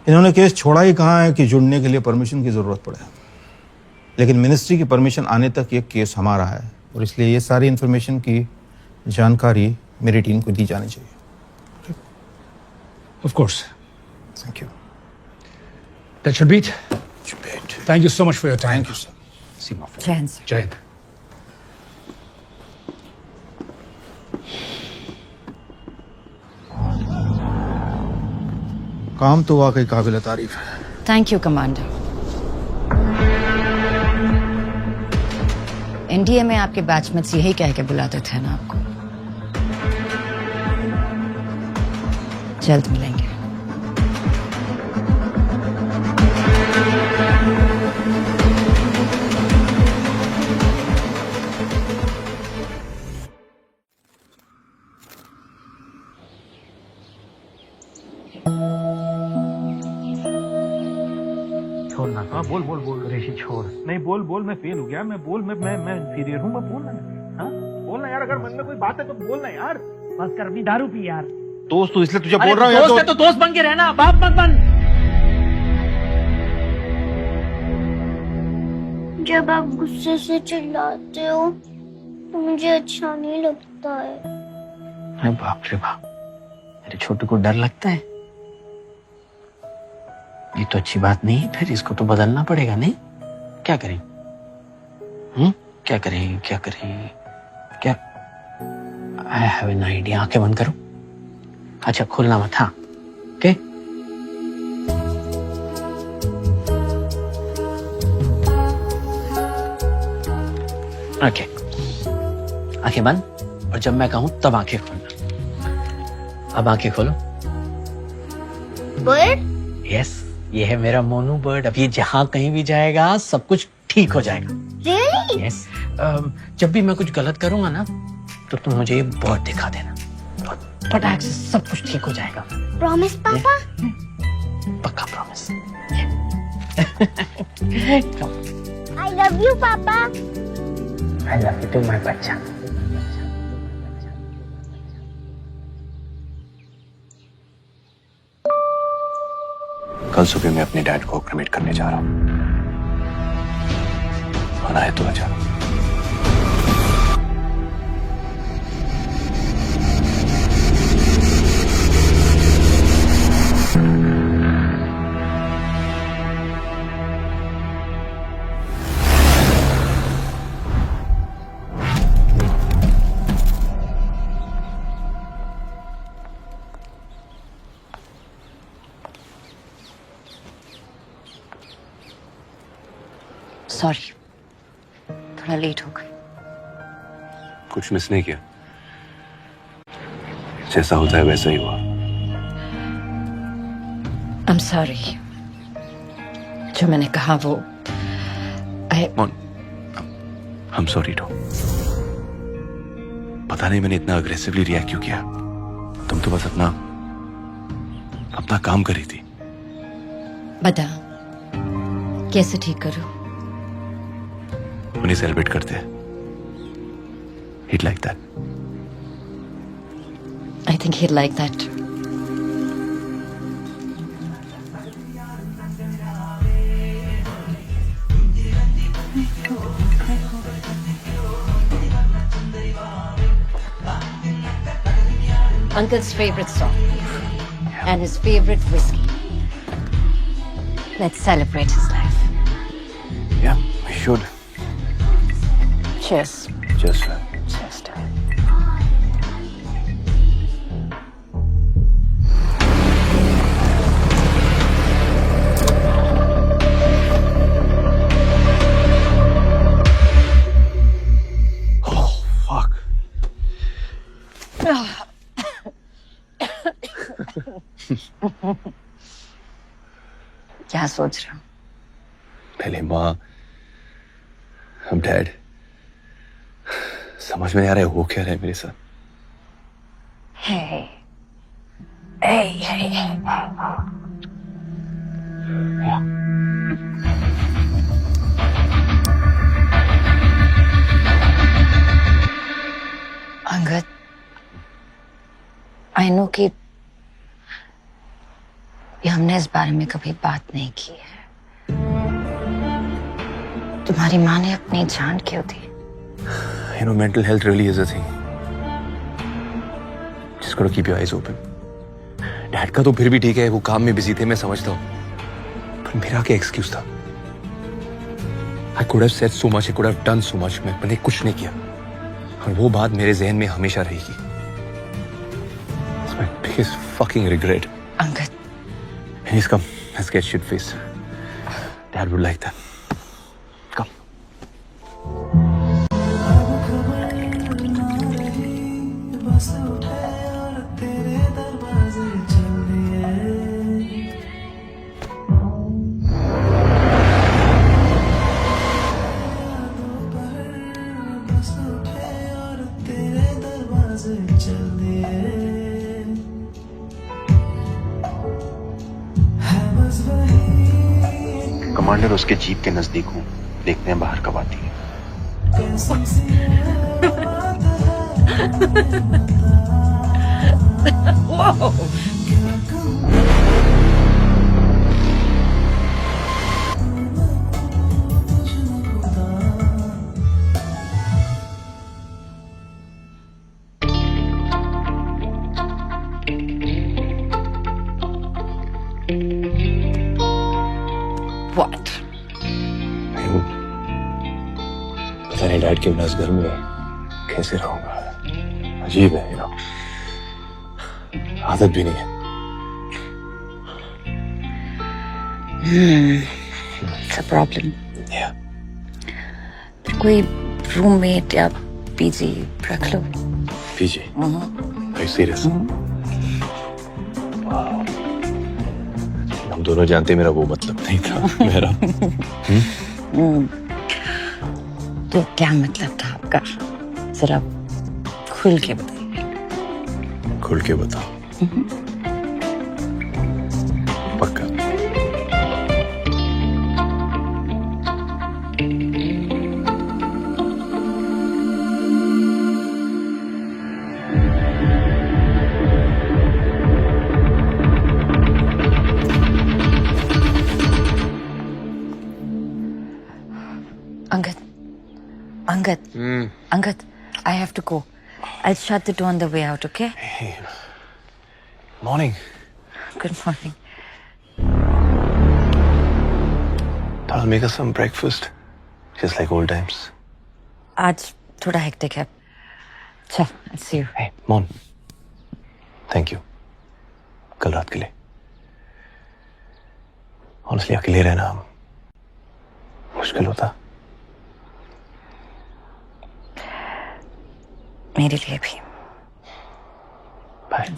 इन्होंने केस छोड़ा ही कहाँ है कि जुड़ने के लिए परमिशन की जरूरत पड़े, लेकिन मिनिस्ट्री की परमिशन आने तक ये केस हमारा है और इसलिए ये सारी इंफॉर्मेशन की जानकारी मेरी टीम को दी जानी चाहिए।
Of course.
Thank you.
That should be it. Thank you so much for your time.
Thank you sir.
Seema.
Jai Hind sir.
जय हिंद।
काम तो वाकई काबिल तारीफ है।
Thank you commander. एनडीए में आपके बैचमेट्स यही कह के बुलाते थे ना आपको। जल्द मिलेंगे।
छोड़ना।
हाँ बोल बोल बोल।
कुरैशी छोड़।
नहीं बोल बोल, मैं फेल हो गया, मैं बोल, मैं इंफीरियर हूँ, मैं बोलना। हाँ बोलना यार, अगर मन में कोई बात है तो बोलना यार।
बस कर, अपनी दारू पी यार।
दोस्त तो इसलिए तुझे
अरे
बोल रहा हूँ यार।
दोस्त है तो दोस्त बन के रहना, बाप मत बन।
जब आप गुस्से से चिल्लाते हो तो मुझे अच्छा नहीं लगता है।
अरे बाप रे बाप, मेरे छोटू को डर लगता है। ये तो अच्छी बात नहीं है, फिर इसको तो बदलना पड़ेगा। नहीं क्या करें? क्या करें क्या करें क्या? I have an idea. आंखें बंद करो। अच्छा खोलना मत। हाँ ओके। ओके आंखें बंद, और जब मैं कहूं तब आंखें खोलना। अब आंखें खोलो।
बर्ड?
यस, ये है मेरा मोनू बर्ड। अब ये जहां कहीं भी जाएगा सब कुछ ठीक हो जाएगा।
Really?
यस। जब भी मैं कुछ गलत करूंगा ना तो तुम मुझे ये बर्ड दिखा देना, फटाक से सब कुछ ठीक हो जाएगा।
प्रॉमिस पापा?
पक्का promise.
I love you papa.
I love you too my बच्चा।
कल सुबह मैं अपने डैड को क्रिमेट करने जा रहा हूँ। आना है तो आजा।
सॉरी, थोड़ा लेट हो गई।
कुछ मिस नहीं किया, जैसा होता है वैसा ही हुआ।
I'm sorry। जो मैंने कहा वो
I'm sorry too। पता नहीं मैंने इतना अग्रेसिवली रिएक्ट क्यों किया। तुम तो बस अपना काम कर रही थी।
बता कैसे ठीक करूं?
उन्हें सेलिब्रेट करते हैं। He'd like that।
I think he'd like that। Uncle's favorite song and his favorite whiskey. Let's celebrate his life.
Yeah, we should।
Cheers।
Cheers, sir।
Cheers to him।
Oh, fuck।
क्या सोच रहा हूँ?
पहले माँ, अब dad. समझ में नहीं आ रहा है हो क्या रहा है मेरे साथ।
Hey। Hey, hey, hey। Angad, I no कि हमने इस बारे में कभी बात नहीं की है। तुम्हारी माँ ने अपनी जान क्यों दी?
You know, mental health really is a thing। Just gotta keep your eyes open। Dad का तो फिर भी ठीक है, वो काम में बिजी थे, मैं समझता हूँ। पर मेरा क्या एक्सक्यूज था? I could have said so much, I could have done so much। मैंने कुछ नहीं किया, और वो बात मेरे जहन में हमेशा रहेगी। It's my biggest fucking regret।
Angad.
Please come, let's get shit faced। Dad would like that। Come।
Commander उसके जीप के नजदीक हूँ, देखते हैं बाहर कब आती है।
What?
पता नहीं डैड के बिना इस घर में कैसे रहूंगा। अजीब है, आदत भी नहीं है।
It's a problem. फिर कोई रूममेट या पीजी रख लो।
पीजी? Are you serious? हम दोनों जानते मेरा वो मतलब नहीं था मेरा।
तो क्या मतलब था आपका? जरा खुल के बताइए।
खुल के बताओ। पक्का?
Angad, I have to go. I'll shut the door on the way out, okay?
Hey, morning.
Good morning.
Thought I'll make us some breakfast, just like old times.
आज थोड़ा hectic है. चल, I'll see you.
Hey, Mon. Thank you. कल रात के लिए. Honestly, अकेले रहना मुश्किल होता.
मेरे लिए भी।
Bye.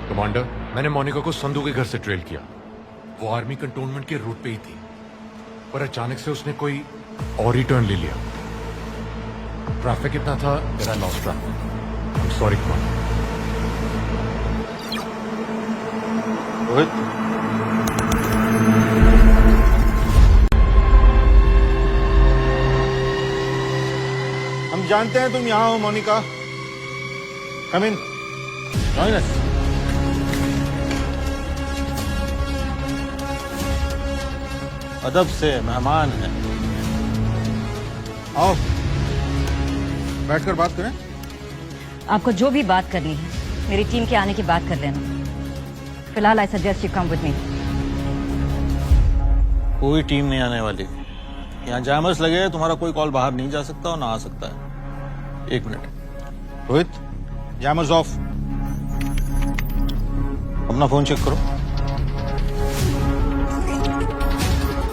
कमांडर, मैंने मोनिका को संधू के घर से ट्रेल किया। वो आर्मी कंटोनमेंट के रूट पे ही थी, पर अचानक से उसने कोई और ही टर्न ले लिया। ट्रैफिक इतना था that I lost track. I'm sorry, commander.
Rohit, हम जानते हैं तुम यहां हो मोनिका। कम इन, जॉइन अस। अदब से, मेहमान है। आओ, बैठकर बात करें।
आपको जो भी बात करनी है मेरी टीम के आने की बात कर लेना। फिलहाल I suggest you come with me.
कोई टीम नहीं आने वाली। यहाँ जैमर्स लगे हैं, तुम्हारा कोई कॉल बाहर नहीं जा सकता और ना आ सकता है। 1 मिनट रोहित, जैमर्स ऑफ। अपना फोन चेक करो।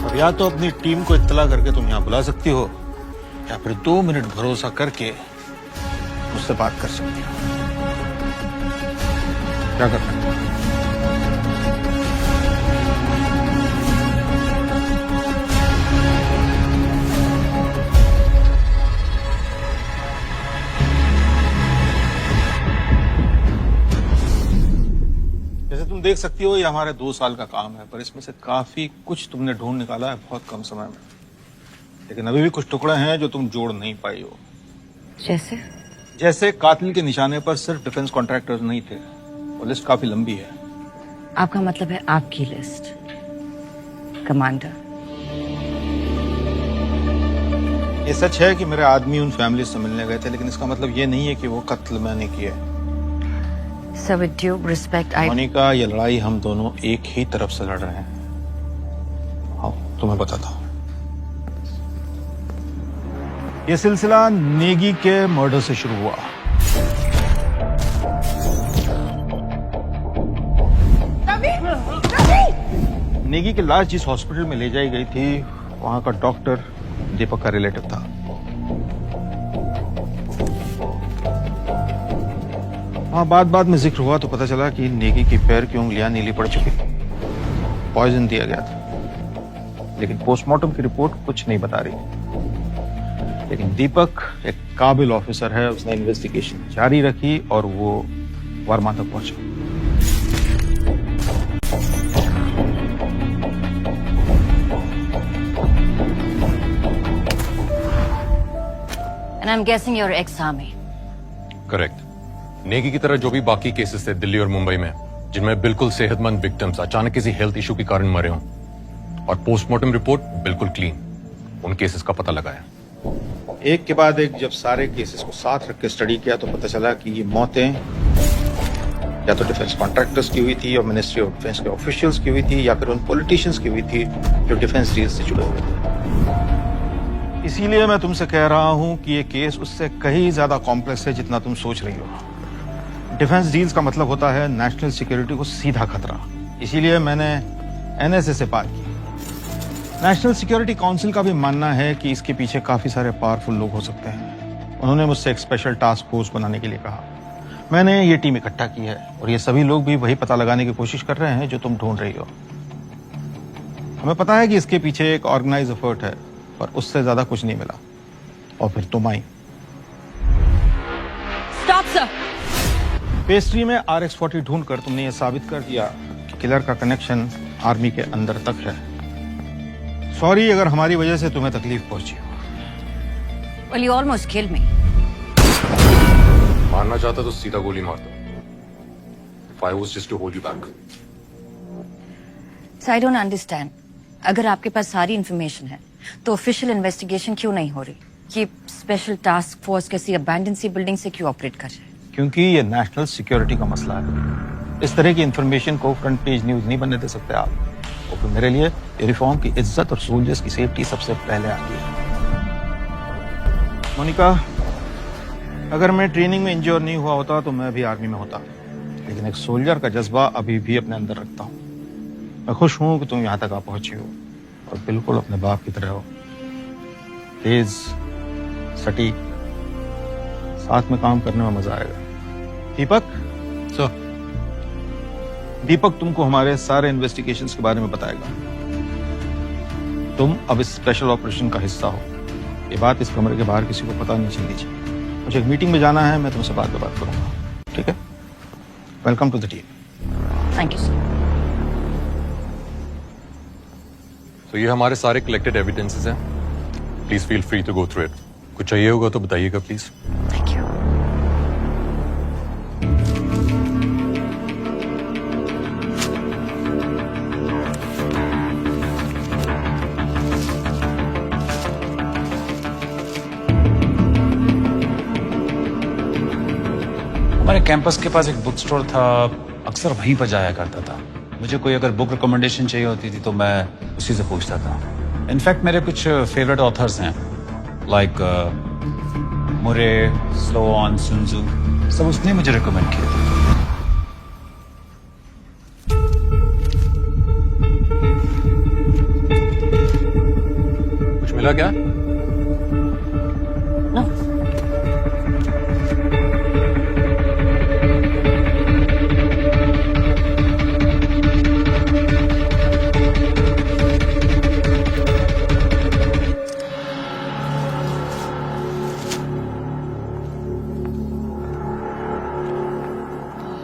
अब या तो अपनी टीम को इत्तला करके तुम यहाँ बुला सकती हो, या फिर 2 मिनट भरोसा करके मुझसे बात कर सकती हो। क्या करना है? जैसे तुम देख सकती हो, ये हमारे 2 साल का काम है, पर इसमें से काफी कुछ तुमने ढूंढ निकाला है बहुत कम समय में। लेकिन अभी भी कुछ टुकड़े हैं जो तुम जोड़ नहीं पाई हो। जैसे कातिल के निशाने पर सिर्फ डिफेंस कॉन्ट्रैक्टर्स नहीं थे, वो लिस्ट काफी लंबी है।
आपका मतलब है आपकी लिस्ट, कमांडर?
ये सच है कि मेरे आदमी उन फैमिली से मिलने गए थे, लेकिन इसका मतलब ये नहीं है कि वो कत्ल मैंने किया है।
Sir, with due respect,
Monika, ये लड़ाई हम दोनों एक ही तरफ से लड़ रहे हैं। आओ तुम्हें बताता हूँ। ये सिलसिला नेगी के मर्डर से शुरू हुआ। नेगी की लाश जिस हॉस्पिटल में ले जाई गई थी, वहां का डॉक्टर दीपक का रिलेटिव था। वहां बात में जिक्र हुआ तो पता चला कि नेगी की पैर की उंगलियां नीली पड़ चुकी, पॉइजन दिया गया था। लेकिन पोस्टमार्टम की रिपोर्ट कुछ नहीं बता रही। लेकिन दीपक एक काबिल ऑफिसर है, उसने इन्वेस्टिगेशन जारी रखी और वो वर्मा तक पहुंचा।
And I'm guessing you're ex-army.
Correct. Negi की तरह जो भी बाकी केसेस थे दिल्ली और मुंबई में, जिनमें बिल्कुल सेहतमंद विक्टिम्स अचानक किसी हेल्थ इशू के कारण मरे हों, और पोस्टमार्टम रिपोर्ट बिल्कुल क्लीन, उन केसेस का पता लगाया।
एक के बाद एक जब सारे केसेस को साथ रख के स्टडी किया तो पता चला कि ये मौतें या तो डिफेंस कॉन्ट्रैक्टर्स की हुई थी, और मिनिस्ट्री ऑफ डिफेंस के ऑफिशियल्स की हुई थी, या फिर उन पॉलिटिशियंस की हुई थी जो डिफेंस डील से जुड़े हुए थे। इसीलिए मैं तुमसे कह रहा हूं कि ये केस उससे कहीं ज्यादा कॉम्प्लेक्स है जितना तुम सोच रही हो। डिफेंस डील्स का मतलब होता है नेशनल सिक्योरिटी को सीधा खतरा। इसीलिए मैंने एनएसए से बात की। नेशनल सिक्योरिटी काउंसिल का भी मानना है कि इसके पीछे काफी सारे पावरफुल लोग हो सकते हैं। उन्होंने मुझसे एक स्पेशल टास्क फोर्स बनाने के लिए कहा। मैंने ये टीम इकट्ठा की है, और ये सभी लोग भी वही पता लगाने की कोशिश कर रहे हैं जो तुम ढूंढ रही हो। हमें पता है कि इसके पीछे एक ऑर्गेनाइज एफर्ट है, पर उससे ज्यादा कुछ नहीं मिला, और फिर तुम आई।
Stop, sir.
पेस्ट्री में RX-40 ढूंढकर तुमने ये साबित कर दिया कि किलर का कनेक्शन आर्मी के अंदर तक है। सॉरी अगर हमारी वजह से तुम्हें तकलीफ पहुंची हो।
Well, you almost killed me.
मारना चाहता तो सीधा गोली मारता। If I was just to hold you back.
So I don't understand. अगर आपके पास सारी इंफॉर्मेशन है, तो ऑफिशियल इन्वेस्टिगेशन क्यों नहीं हो रही? ये स्पेशल टास्क फोर्स किसी अबैंडन सी बिल्डिंग से क्यों ऑपरेट कर रहे हैं?
क्योंकि ये नेशनल सिक्योरिटी का मसला है। इस तरह की इंफॉर्मेशन को फ्रंट पेज न्यूज नहीं बनने दे सकते आप। और फिर मेरे लिए यूनिफॉर्म की इज्जत और सोल्जर्स की सेफ्टी सबसे पहले आती है। मोनिका, अगर मैं ट्रेनिंग में इंजोर नहीं हुआ होता तो मैं भी आर्मी में होता, लेकिन एक सोल्जर का जज्बा अभी भी अपने अंदर रखता हूँ। मैं खुश हूं कि तुम यहाँ तक आ पहुंची हो, और बिल्कुल अपने बाप की तरह हो। तेज, सटीक, साथ में काम करने में मजा आएगा। दीपक सर, दीपक तुमको हमारे सारे इन्वेस्टिगेशंस के बारे में बताएगा। तुम अब इस स्पेशल ऑपरेशन का हिस्सा हो। ये बात इस कमरे के बाहर किसी को पता नहीं चलनी चाहिए। मुझे एक मीटिंग में जाना है, मैं तुमसे बाद में बात करूंगा, ठीक है? Welcome to the team.
Thank you sir.
तो ये हमारे सारे कलेक्टेड एविडेंसेस हैं। Please feel free to go through it. कुछ चाहिए होगा तो बताइएगा प्लीज।
Thank you.
हमारे कैंपस के पास एक बुक स्टोर था, अक्सर वहीं पर जाया करता था। मुझे कोई अगर बुक रिकमेंडेशन चाहिए होती थी तो मैं उसी से पूछता था। इनफैक्ट मेरे कुछ फेवरेट ऑथर्स हैं लाइक मुरे, स्लो ऑन, सुनजू, सब उसने मुझे रिकमेंड किया था।
कुछ मिला क्या?
No.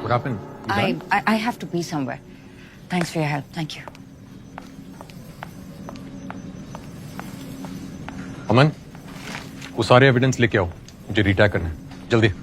What happened?
I have to be somewhere. Thanks for your help. Thank you.
अमन, वो सारे एविडेंस लेके आओ, मुझे रिटैग करना है, जल्दी।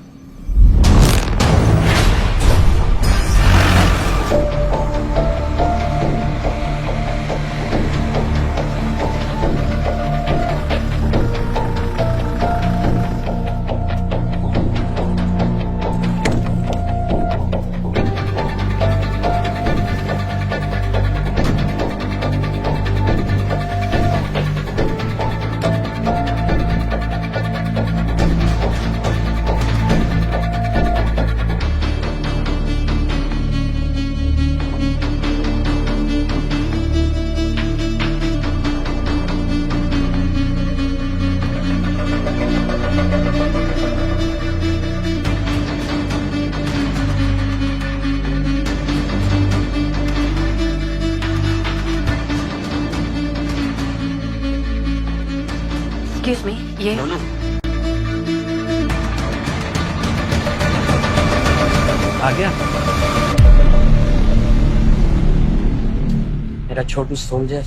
Excuse me, ये
आ गया मेरा छोटू सोल्जर।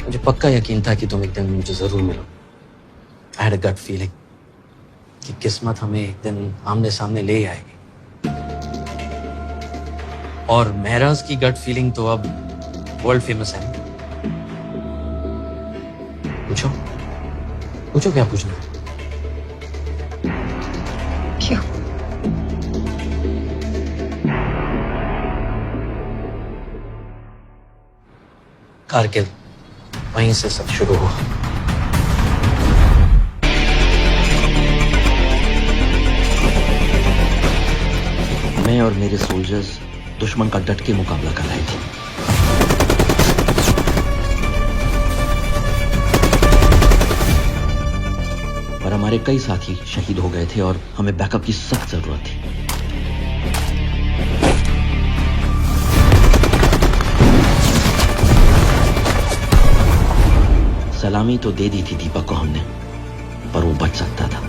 मुझे पक्का यकीन था कि तुम एक दिन मुझे जरूर मिलो। I had a gut feeling कि किस्मत हमें एक दिन आमने सामने ले आएगी। और महराज की गट फीलिंग तो अब वर्ल्ड फेमस है। पूछो पूछो क्या पूछना है?
क्यों?
कारगिल, वहीं से सब शुरू हुआ। मैं और मेरे सोल्जर्स दुश्मन का डट के मुकाबला कर रहे थे। पर हमारे कई साथी शहीद हो गए थे और हमें बैकअप की सख्त जरूरत थी। सलामी तो दे दी थी दीपक को हमने, पर वो बच सकता था।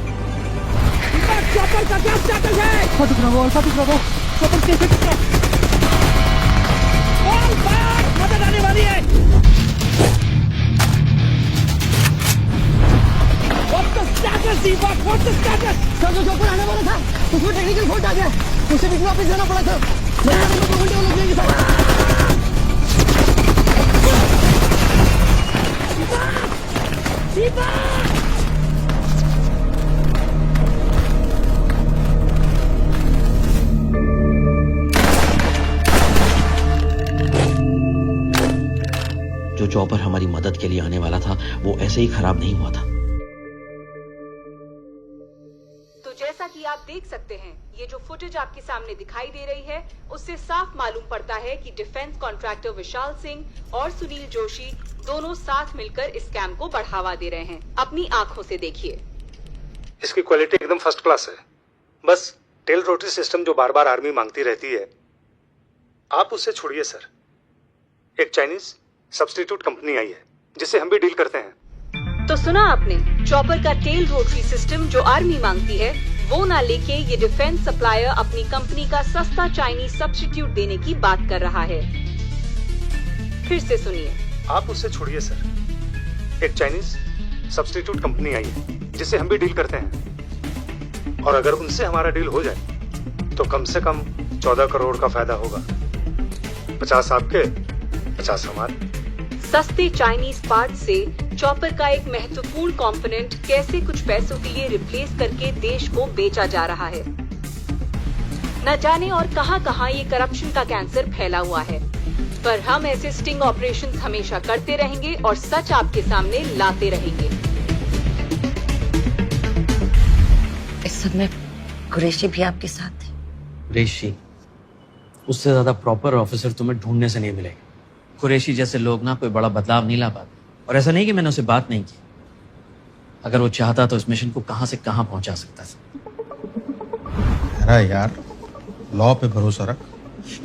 मदद आने वाली है। What's the status, Deepak? What's the status? Sir जो चौपर आने वाला था, उसमें टेक्निकल फॉल्ट आ गया। उसे भी वापस जाना पड़ा था। मेरे को 2 घंटे हो गए सर। दीपक!
जो चॉपर हमारी मदद के लिए आने वाला था वो ऐसे ही खराब नहीं हुआ था।
तो जैसा कि आप देख सकते हैं, ये जो फुटेज आपके सामने दिखाई दे रही है, उससे साफ मालूम पड़ता है कि डिफेंस कॉन्ट्रैक्टर विशाल सिंह और सुनील जोशी दोनों साथ मिलकर इस स्कैम को बढ़ावा दे रहे हैं। अपनी आंखों से देखिए।
इसकी क्वालिटी एकदम फर्स्ट क्लास है। बस टेल रोटरी सिस्टम जो बार बार आर्मी मांगती रहती है, आप उससे छोड़िए सर। एक चाइनीज सब्स्टिट्यूट कंपनी आई है जिससे हम भी डील करते हैं।
तो सुना आपने, चॉपर का टेल रोटरी सिस्टम जो आर्मी मांगती है वो ना लेके ये डिफेंस सप्लायर अपनी कंपनी का सस्ता चाइनीज सब्स्टिट्यूट देने की बात कर रहा है। फिर से सुनिए।
आप उससे छोड़िए सर। एक चाइनीज सब्स्टिट्यूट कंपनी आई है जिससे हम भी डील करते हैं, और अगर उनसे हमारा डील हो जाए तो कम से कम 14 करोड़ का फायदा होगा। 50 आपके, 50 हमारे।
सस्ते चाइनीज पार्ट से चॉपर का एक महत्वपूर्ण कंपोनेंट कैसे कुछ पैसों के लिए रिप्लेस करके देश को बेचा जा रहा है। न जाने और कहां-कहां ये करप्शन का कैंसर फैला हुआ है, पर हम ऐसे स्टिंग ऑपरेशंस हमेशा करते रहेंगे और सच आपके सामने लाते रहेंगे।
इस सब में कुरैशी भी आपके साथ थे।
कुरैशी, उससे ज्यादा प्रॉपर ऑफिसर तुम्हें ढूंढने से नहीं मिलेगा। कुरैशी जैसे लोग ना कोई बड़ा बदलाव नहीं ला पाते। और ऐसा नहीं कि मैंने उसे बात नहीं की, अगर वो चाहता तो इस मिशन को कहां से कहां पहुंचा सकता था।
अरे यार, लॉ पे भरोसा रख।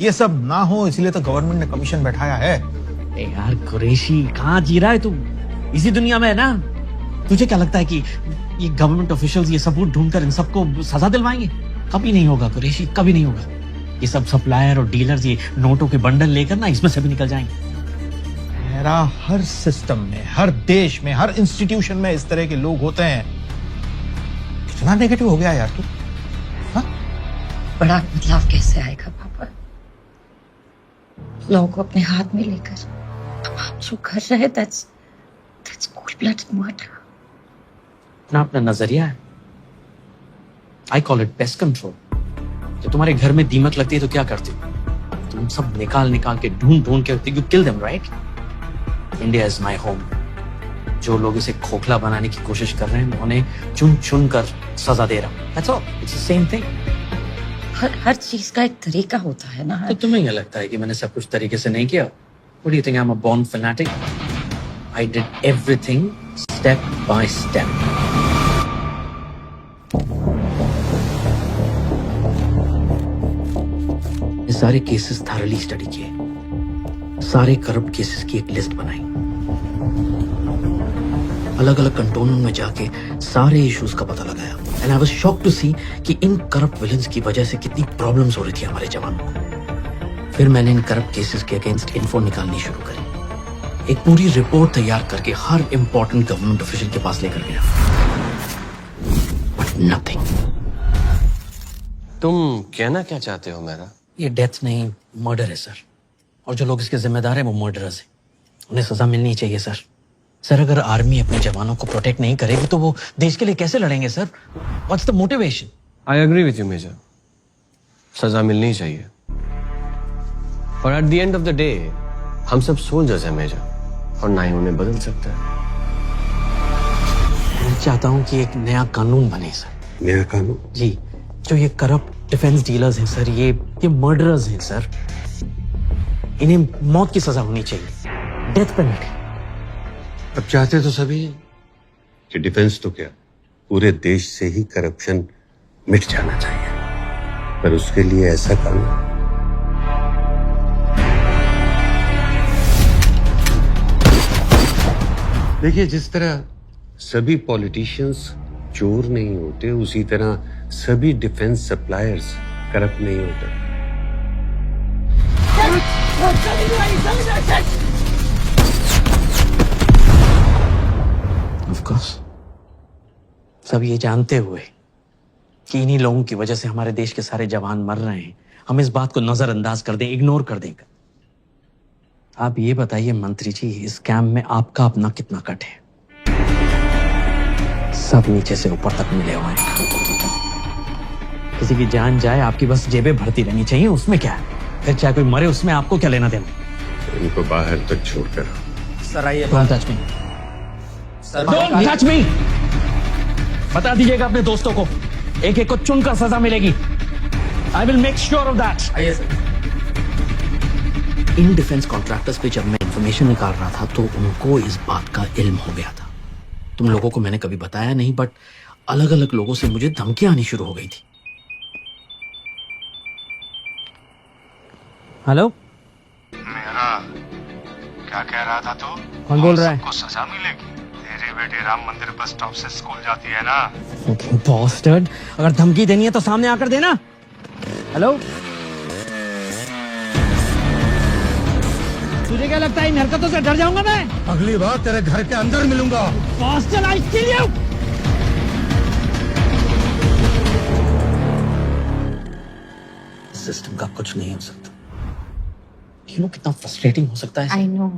ये सब ना हो इसलिए तो गवर्नमेंट ने कमीशन बैठाया है।
ए यार कुरैशी, कहाँ जी रहा है तू? इसी दुनिया में है ना। तुझे क्या लगता है कि ये गवर्नमेंट ऑफिशियल्स ये सबूत ढूंढकर इन सबको सजा दिलवाएंगे? कभी नहीं होगा कुरैशी, कभी नहीं होगा। ये सब सप्लायर और डीलर्स ये नोटों के बंडल लेकर ना इसमें से भी निकल जाएंगे।
मेरा हर सिस्टम में, हर देश में, हर इंस्टीट्यूशन में इस तरह के लोग होते हैं। कितना नेगेटिव हो गया यार तू।
बड़ा बदलाव कैसे आएगा पापा? लोगों को अपने हाथ में लेकर अब आप जो कर रहे हैं, that's cold-blooded murder।
अपना अपना नजरिया है। I call it pest control. जब तुम्हारे घर में दीमक लगती है तो क्या करते हो? तुम सब निकाल निकाल के ढूंढ के you kill them, right? India is my home. जो लोग इसे खोखला बनाने की कोशिश कर रहे हैं, उन्हें चुन चुन कर सजा दे रहा हूं। That's all. It's the same thing.
हर चीज का एक तरीका होता है ना।
तो तुम्हें क्या लगता है कि मैंने सब कुछ तरीके से नहीं किया? What do you think? I'm a born fanatic. I did everything step by step. ये सारे केसेस थॉरली स्टडी किए, सारे करप्ट केसेस की एक लिस्ट बनाई, अलग अलग कंटोनमेंट में जाके सारे इश्यूज का पता लगाया। And I was shocked to see कि इन करप्ट विलन्स की वजह से कितनी प्रॉब्लम्स हो रही थी हमारे जवानों को। फिर मैंने इन करप्ट केसेस के अगेंस्ट इन्फो निकालनी शुरू करी। एक पूरी रिपोर्ट तैयार करके हर इंपॉर्टेंट गवर्नमेंट ऑफिशियल के पास लेकर गया, बट नथिंग।
तुम कहना क्या चाहते हो मेरा?
ये डेथ नहीं, मर्डर है सर। और जो लोग इसके जिम्मेदार हैं वो मर्डरर्स हैं। उन्हें सजा मिलनी चाहिए सर। सर, अगर आर्मी अपने जवानों को प्रोटेक्ट नहीं करेगी तो वो देश के लिए कैसे लड़ेंगे sir? What's the motivation?
I agree with you major, सजा मिलनी चाहिए, पर at the end of the day हम सब सोल्जर्स हैं मेजर, और ना ही उन्हें बदल सकता है।
मैं चाहता हूँ कि एक नया कानून बने सर।
नया कानून?
जी, जो ये करप्ट डिफेंस डीलर्स हैं सर, ये मर्डरर्स हैं सर, इन्हें मौत की सजा होनी चाहिए, डेथ पेनल्टी।
अब चाहते तो सभी कि डिफेंस तो क्या, पूरे देश से ही करप्शन मिट जाना चाहिए, पर उसके लिए ऐसा कानून देखिए, जिस तरह सभी पॉलिटिशियंस चोर नहीं होते, उसी तरह सभी डिफेंस सप्लायर्स करप्ट नहीं होते।
Of course. सब ये जानते हुए कि इन्हीं लोगों की वजह से हमारे देश के सारे जवान मर रहे हैं, हम इस बात को नजरअंदाज कर दें, इग्नोर कर दें। आप ये बताइए मंत्री जी, इस कैंप में आपका अपना कितना कट है? सब नीचे से ऊपर तक मिले हुए हैं। किसी की जान जाए, आपकी बस जेबें भरती रहनी चाहिए, उसमें क्या है? फिर चाहे कोई मरे, उसमें आपको क्या लेना देना?
इनको बाहर तक छोड़कर
सर आइए। Don't touch me. Don't touch me. बता दीजिएगा अपने दोस्तों को, एक एक को चुनकर सजा मिलेगी। I will make sure of that. आइए सर। इन डिफेंस कॉन्ट्रैक्टर्स पे जब मैं इंफॉर्मेशन निकाल रहा था तो उनको इस बात का इल्म हो गया था। तुम लोगों को मैंने कभी बताया नहीं, बट अलग अलग लोगों से मुझे धमकियां आनी शुरू हो गई थी। हेलो,
मेरा क्या कह रहा था तू?
कौन बोल रहा है?
सबको सजा मिलेगी। तेरी बेटी राम मंदिर बस स्टॉप से स्कूल जाती है ना।
बॉस्टर्ड, अगर धमकी देनी है तो सामने आकर देना। हेलो, तुझे क्या लगता है इन हरकतों से डर जाऊंगा मैं?
अगली बार तेरे घर के अंदर मिलूंगा।
बॉस्टर्ड, आई किल यू। सिस्टम का कुछ नहीं हो सकता। यू नो कितना फ्रस्ट्रेटिंग हो सकता है।
आई नो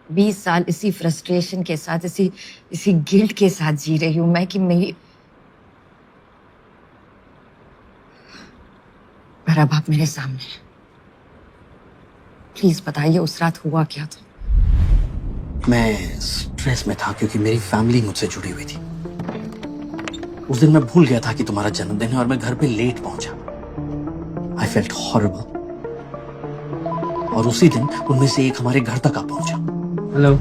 20 साल इसी फ्रस्ट्रेशन के साथ, इसी गिल्ट के साथ जी रही हूं मैं कि पर अब आप मेरे सामने हैं। प्लीज बताइए उस रात हुआ क्या था।
मैं स्ट्रेस में था क्योंकि मेरी फैमिली मुझसे जुड़ी हुई थी। उस दिन मैं भूल गया था कि तुम्हारा जन्मदिन है और मैं घर पे लेट पहुंचा। I felt horrible. और उसी दिन उनमें से एक हमारे घर तक आ पहुंचा। हेलो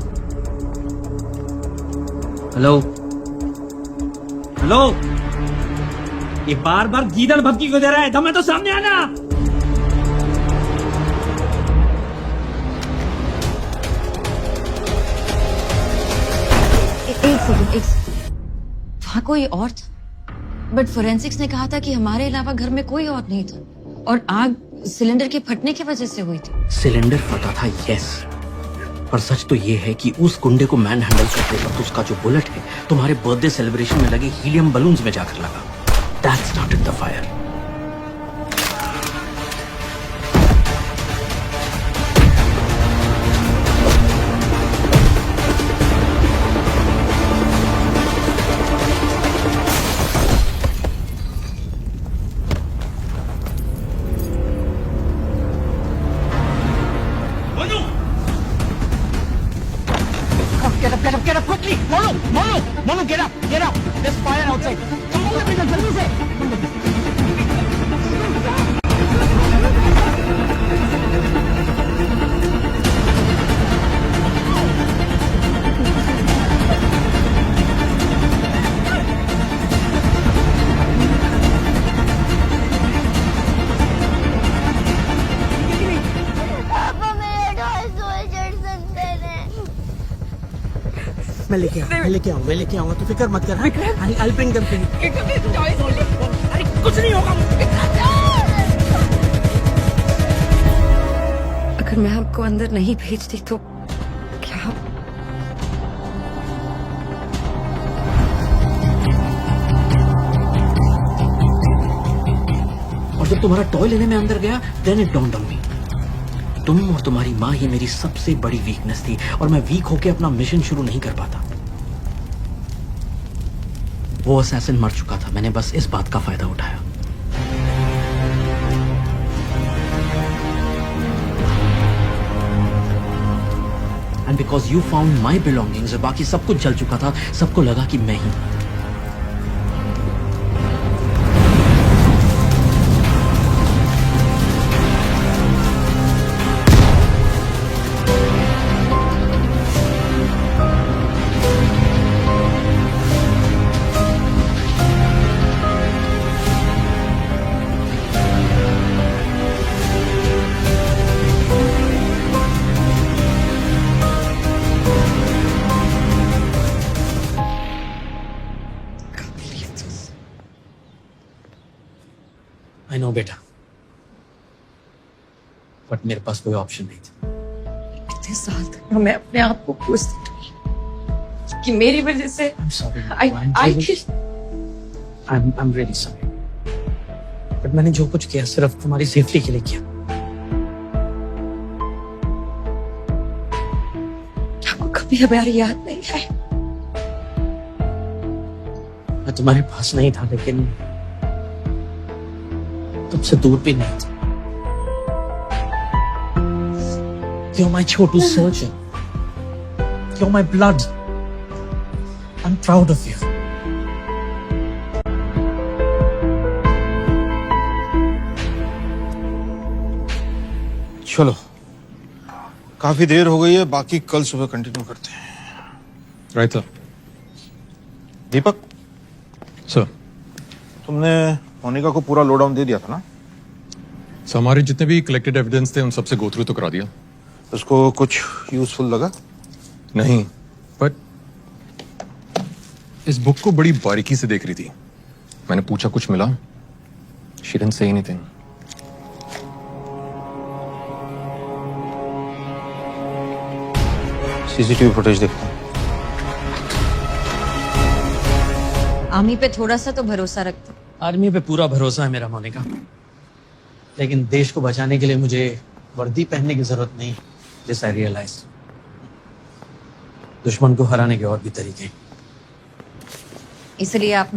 हेलो हेलो, ये बार बार गीदड़ भक्की को दे रहा है, दम है तो सामने आना।
एक सेकंड वहाँ कोई और था, बट फोरेंसिक्स ने कहा था कि हमारे अलावा घर में कोई और नहीं था और आग सिलेंडर के फटने की वजह से हुई थी।
सिलेंडर फटा था, यस, पर सच तो ये है कि उस गुंडे को मैन हैंडल करते वक्त उसका जो बुलेट है तुम्हारे बर्थडे सेलिब्रेशन में लगे हीलियम बलून्स में जाकर लगा। That started the fire.
Get up quickly! Monu, get up! There's fire outside. Come on, बेटा, जल्दी से. मैं लेके आऊंगा, तू फिक्र मत कर। I'll bring them to you. अरे कुछ नहीं होगा।
अगर मैं आपको अंदर नहीं भेजती तो क्या?
और जब तुम्हारा टॉय लेने में अंदर गया, then it dawned on me. तुम और तुम्हारी माँ ही मेरी सबसे बड़ी वीकनेस थी और मैं वीक होके अपना मिशन शुरू नहीं कर पाता। वो असैसिन मर चुका था, मैंने बस इस बात का फायदा उठाया। And because you found my belongings, बाकी सब कुछ जल चुका था, सबको लगा कि मैं ही। आई नो बेटा, बट मेरे पास कोई ऑप्शन नहीं था।
कितने साल तक मैं अपने आप को कोसती रही कि मेरी वजह से
I'm really sorry. बट मैंने जो कुछ किया सिर्फ तुम्हारी सेफ्टी के लिए किया।
आपको कभी हमारी याद नहीं है?
मैं तुम्हारे पास नहीं था, लेकिन तुमसे दूर भी नहीं था। You're my Chhotu surgeon. You're my blood. I'm proud of you.
चलो, काफी देर हो गई है, बाकी कल सुबह कंटिन्यू करते हैं।
Right sir.
दीपक
सर,
तुमने मोनिका को पूरा लो डाउन दे दिया था ना?
सर, हमारे जितने भी कलेक्टेड एविडेंस थे उन सबसे गो थ्रू तो करा दिया।
उसको कुछ यूजफुल लगा?
नहीं, बट इस बुक को बड़ी बारीकी से देख रही थी। मैंने पूछा, कुछ मिला? She didn't say anything.
CCTV footage देखता हूँ।
आर्मी पे थोड़ा सा तो भरोसा रखता।
आर्मी पे पूरा भरोसा है मेरा मोनिका, लेकिन देश को बचाने के लिए मुझे वर्दी पहनने की जरूरत नहीं, दिस आई रियलाइज। दुश्मन को हराने के और भी तरीके।
इसलिए आपने